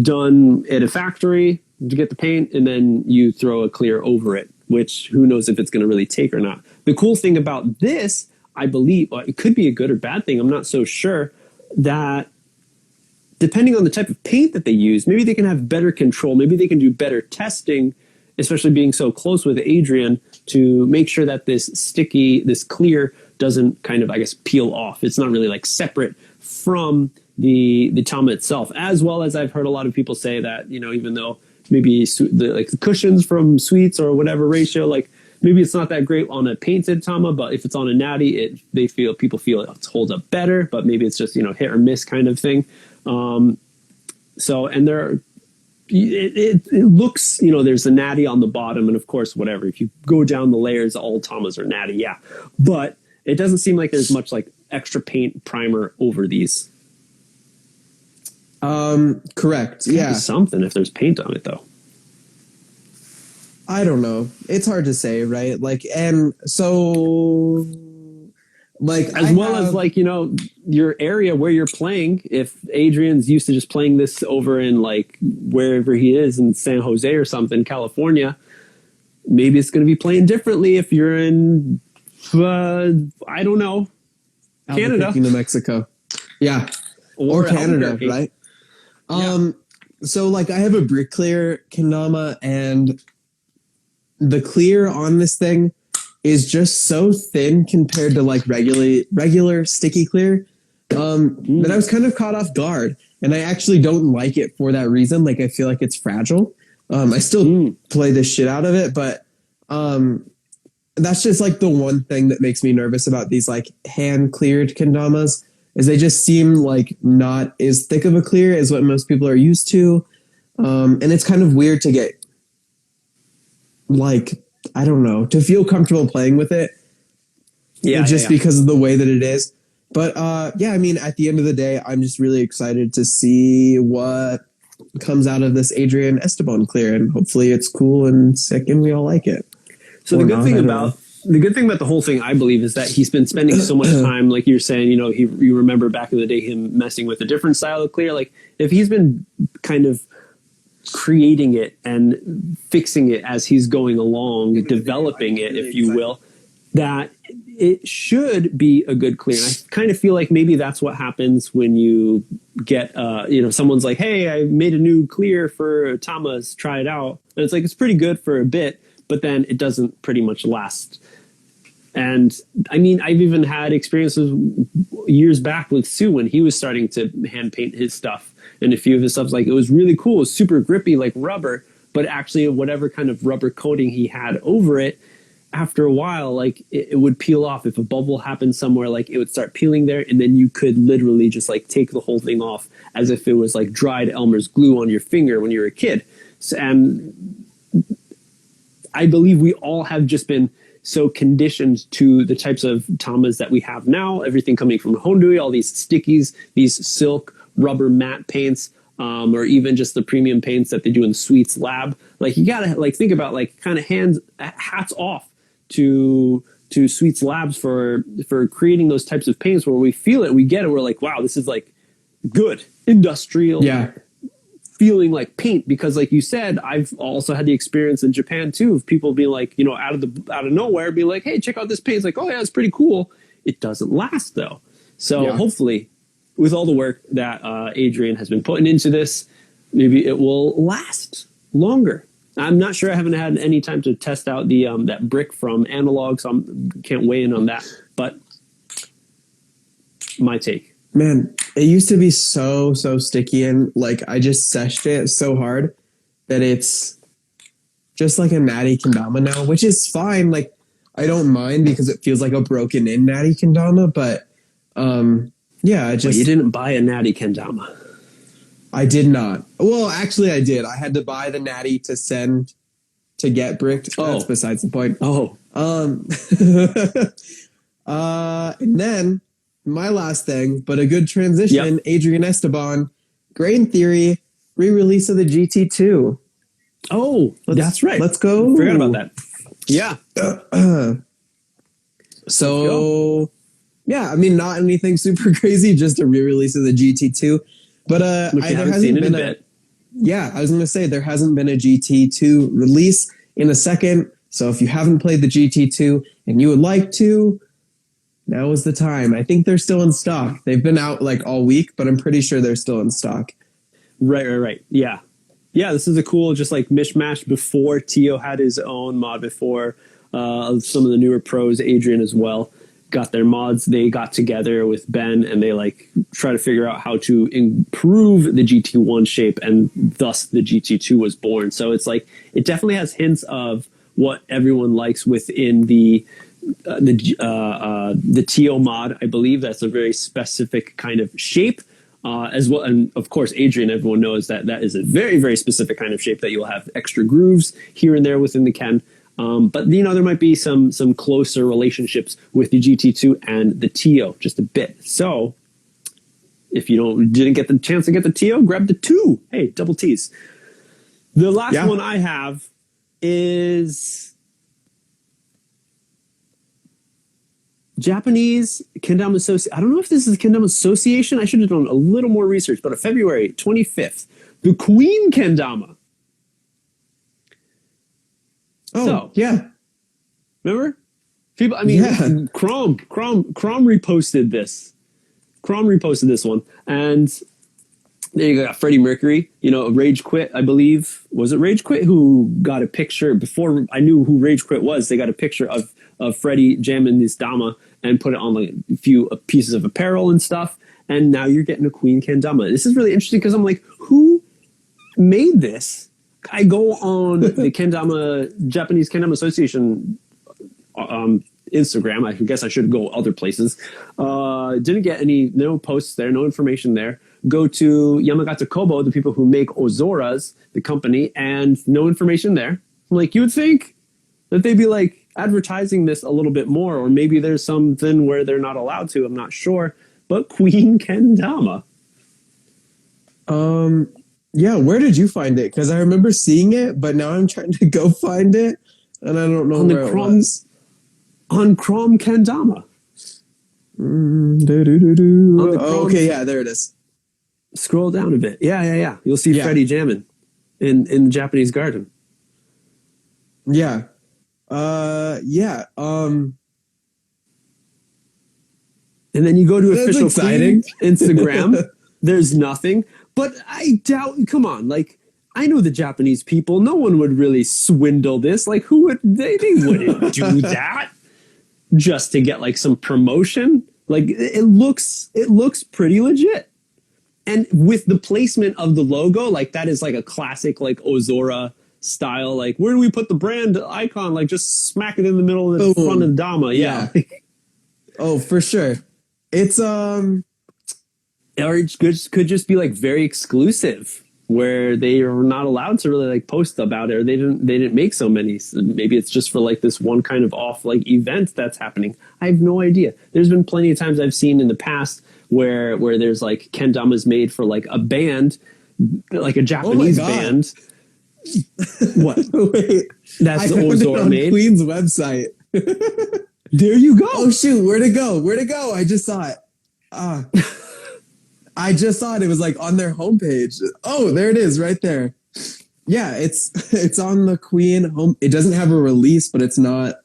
done at a factory to get the paint, and then you throw a clear over it, which who knows if it's going to really take or not. The cool thing about this, I believe, it could be a good or bad thing, I'm not so sure, that depending on the type of paint that they use, maybe they can have better control, maybe they can do better testing, especially being so close with Adrian, to make sure that this clear doesn't kind of, I guess, peel off. It's not really like separate from the Tama itself, as well as I've heard a lot of people say that, you know, even though maybe the cushions from Sweets or whatever ratio, like maybe it's not that great on a painted Tama, but if it's on a natty, people feel it holds up better, but maybe it's just, you know, hit or miss kind of thing. So, and it looks, you know, there's a natty on the bottom, and of course, whatever, if you go down the layers, all Tamas are natty, yeah. But it doesn't seem like there's much like extra paint primer over these. Correct. Yeah. Something if there's paint on it though. I don't know. It's hard to say, right? Like, and so like, as like, you know, your area where you're playing, if Adrian's used to just playing this over in like wherever he is in San Jose or something, California, maybe it's going to be playing differently if you're in, I don't know, Canada, New Mexico. Yeah. Or Canada, right? So like I have a brick clear kendama, and the clear on this thing is just so thin compared to like regular sticky clear that I was kind of caught off guard, and I actually don't like it for that reason. Like I feel like it's fragile. I still play the shit out of it, but that's just like the one thing that makes me nervous about these like hand cleared kendamas, is they just seem like not as thick of a clear as what most people are used to. And it's kind of weird to get like, I don't know, to feel comfortable playing with it. Yeah. Because of the way that it is. But I mean, at the end of the day, I'm just really excited to see what comes out of this Adrian Esteban clear, and hopefully it's cool and sick and we all like it. So the good thing about the whole thing, I believe, is that he's been spending so much time, like you're saying, you know, you remember back in the day him messing with a different style of clear. Like if he's been kind of creating it and fixing it as he's going along, developing it, if you will, that it should be a good clear. And I kind of feel like maybe that's what happens when you get, you know, someone's like, hey, I made a new clear for Tamas, try it out. And it's like, it's pretty good for a bit, but then it doesn't pretty much last. And I mean, I've even had experiences years back with Sue when he was starting to hand paint his stuff. And a few of his stuff, like, it was really cool. It was super grippy, like rubber, but actually whatever kind of rubber coating he had over it, after a while, like it would peel off. If a bubble happened somewhere, like it would start peeling there, and then you could literally just like take the whole thing off as if it was like dried Elmer's glue on your finger when you were a kid. And I believe we all have just been so conditioned to the types of tamas that we have now, everything coming from Hondui, all these stickies, these silk rubber matte paints, or even just the premium paints that they do in Sweets Lab. Like, you gotta like think about like kind of hats off to Sweets Labs for creating those types of paints where we feel it, we get it, we're like, wow, this is like good industrial. Yeah. Feeling like paint, because like you said, I've also had the experience in Japan too of people being like, you know, out of nowhere be like, hey, check out this paint. It's like, oh yeah, it's pretty cool. It doesn't last though. So hopefully with all the work that Adrian has been putting into this, maybe it will last longer. I'm not sure. I haven't had any time to test out the that brick from Analog, so I can't weigh in on that. But my take. Man, it used to be so sticky, and like I just seshed it so hard that it's just like a natty kendama now, which is fine. Like, I don't mind because it feels like a broken in natty kendama, but yeah, I just... Well, you didn't buy a natty kendama. I did not. Well, actually I did. I had to buy the natty to send to get bricked. Oh. That's besides the point. Oh. And then my last thing, but a good transition, Adrian Esteban, Grain Theory, re-release of the GT2. Oh, that's right. Let's go. Forgot about that. Yeah. So, yeah, I mean, not anything super crazy, just a re-release of the GT2. But there hasn't been a bit. Yeah, I was going to say, there hasn't been a GT2 release in a second. So if you haven't played the GT2 and you would like to, now is the time. I think they're still in stock. They've been out like all week, but I'm pretty sure they're still in stock. Right. Yeah. Yeah, this is a cool just like mishmash before Tio had his own mod, before some of the newer pros, Adrian as well, got their mods. They got together with Ben and they like try to figure out how to improve the GT1 shape, and thus the GT2 was born. So it's like, it definitely has hints of what everyone likes within the TO mod. I believe that's a very specific kind of shape as well. And of course, Adrian, everyone knows that that is a very, very specific kind of shape that you'll have extra grooves here and there within the Ken. But, you know, there might be some closer relationships with the GT2 and the TO just a bit. So if you didn't get the chance to get the TO, grab the 2. Hey, double T's. The last one I have is Japanese Kendama Association. I don't know if this is the Kendama Association. I should have done a little more research, but on February 25th, the Queen Kendama. Oh, so, yeah. Remember? People, I mean, Crom reposted this. Crom reposted this one. And there you got Freddie Mercury, you know, Rage Quit, I believe. Was it Rage Quit who got a picture? Before I knew who Rage Quit was, they got a picture of Freddie jamming this Dama and put it on like a few pieces of apparel and stuff. And now you're getting a Queen Kendama. This is really interesting because I'm like, who made this? I go on the Japanese Kendama Association Instagram. I guess I should go other places. Didn't get no posts there, no information there. Go to Yamagata Kobo, the people who make Ozoras, the company, and no information there. I'm like, you would think that they'd be like advertising this a little bit more, or maybe there's something where they're not allowed to. I'm not sure. But Queen Kendama. Yeah, where did you find it? Because I remember seeing it, but now I'm trying to go find it, and I don't know where it was. On Crom Kendama. Okay, yeah, there it is. Scroll down a bit. Yeah. You'll see Freddie jamming in the Japanese garden. Yeah. And then you go to official Queen Instagram. There's nothing. But I doubt, come on, like, I know the Japanese people. No one would really swindle this. Like, who would, they wouldn't do that just to get like some promotion. Like, it looks pretty legit. And with the placement of the logo, like that is like a classic, like Ozora style. Like, where do we put the brand icon? Like, just smack it in the middle of the front of the Dama. Yeah. Oh, for sure. It's, or it could just be like very exclusive. where they are not allowed to really like post about it, or they didn't make so many. So maybe it's just for like this one kind of off like event that's happening. I have no idea. There's been plenty of times I've seen in the past where there's like kendamas made for like a band, like a Japanese band. What? Wait, that's the Ozora made. Queen's website. There you go. Oh shoot, where'd it go? I just saw it. I just saw it. It was like on their homepage. Oh, there it is, right there. Yeah, it's on the Queen home. It doesn't have a release, but it's not.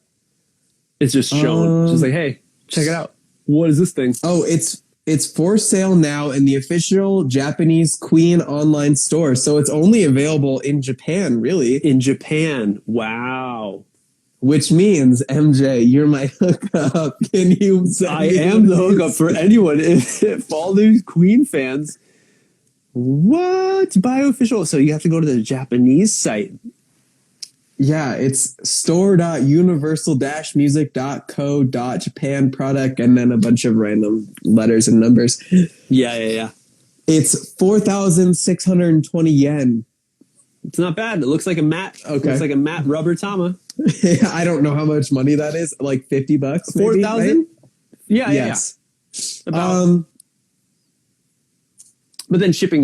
It's just shown. It's just like, hey, check it out. What is this thing? Oh, it's for sale now in the official Japanese Queen online store. So it's only available in Japan, really. In Japan. Wow. Which means, MJ, you're my hookup. Can you send I am the hookup for anyone. If all these Queen fans, what? Buy official. So you have to go to the Japanese site. Yeah, it's store.universal-music.co.japan product, and then a bunch of random letters and numbers. Yeah. It's 4,620 yen. It's not bad. It looks like a matte. Okay. It looks like a matte rubber Tama. I don't know how much money that is. Like $50. 4,000. Right? Yeah. Yes. Yeah. About. But then shipping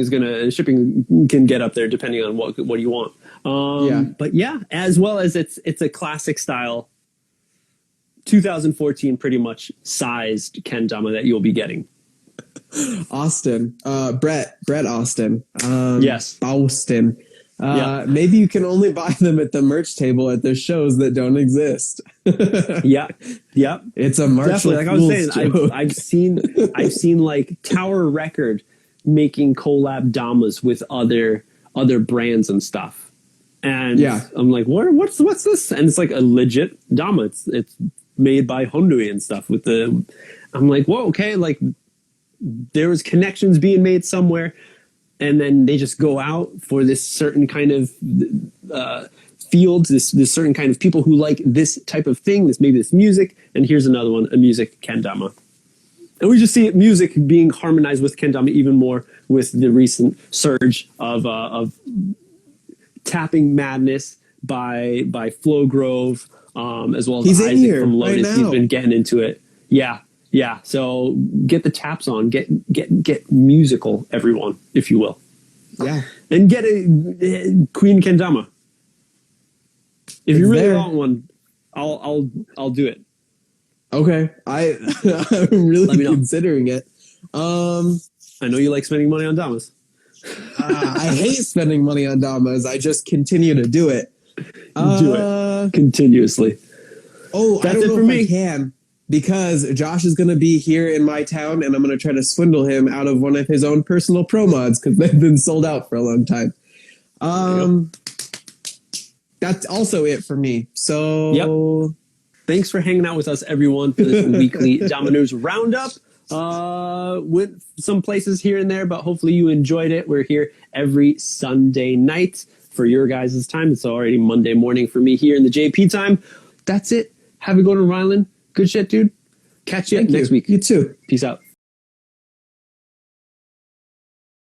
can get up there depending on what you want. But yeah, as well as it's a classic style 2014 pretty much sized kendama that you'll be getting. Austin, Brett Austin. Yes. Austin. Maybe you can only buy them at the merch table at the shows that don't exist. Yeah. It's a Marshall. Like I was saying, I've seen like Tower Record making collab damas with other brands and stuff. And I'm like, what's this? And it's like a legit dama. It's made by Hondui and stuff I'm like, whoa, okay, like there was connections being made somewhere. And then they just go out for this certain kind of fields, this certain kind of people who like this type of thing, maybe this music. And here's another one, a music kendama. And we just see music being harmonized with kendama even more with the recent surge of tapping madness by Flo Grove, as well as Isaac from Lotus. Right, he's been getting into it. Yeah. So get the taps on, get musical, everyone, if you will. Yeah. And get a Queen Kendama. If you really want one, I'll do it. Okay. I'm really considering it. I know you like spending money on damas. I hate spending money on damas. I just continue to do it. Do it continuously. Oh, that's it for me. I can. Because Josh is going to be here in my town, and I'm going to try to swindle him out of one of his own personal pro mods because they've been sold out for a long time. That's also it for me. So, thanks for hanging out with us, everyone, for this weekly Dama News Roundup. Went some places here and there, but hopefully you enjoyed it. We're here every Sunday night for your guys' time. It's already Monday morning for me here in the JP time. That's it. Have a good one, Rylan. Good shit, dude. Catch you next week. You too. Peace out.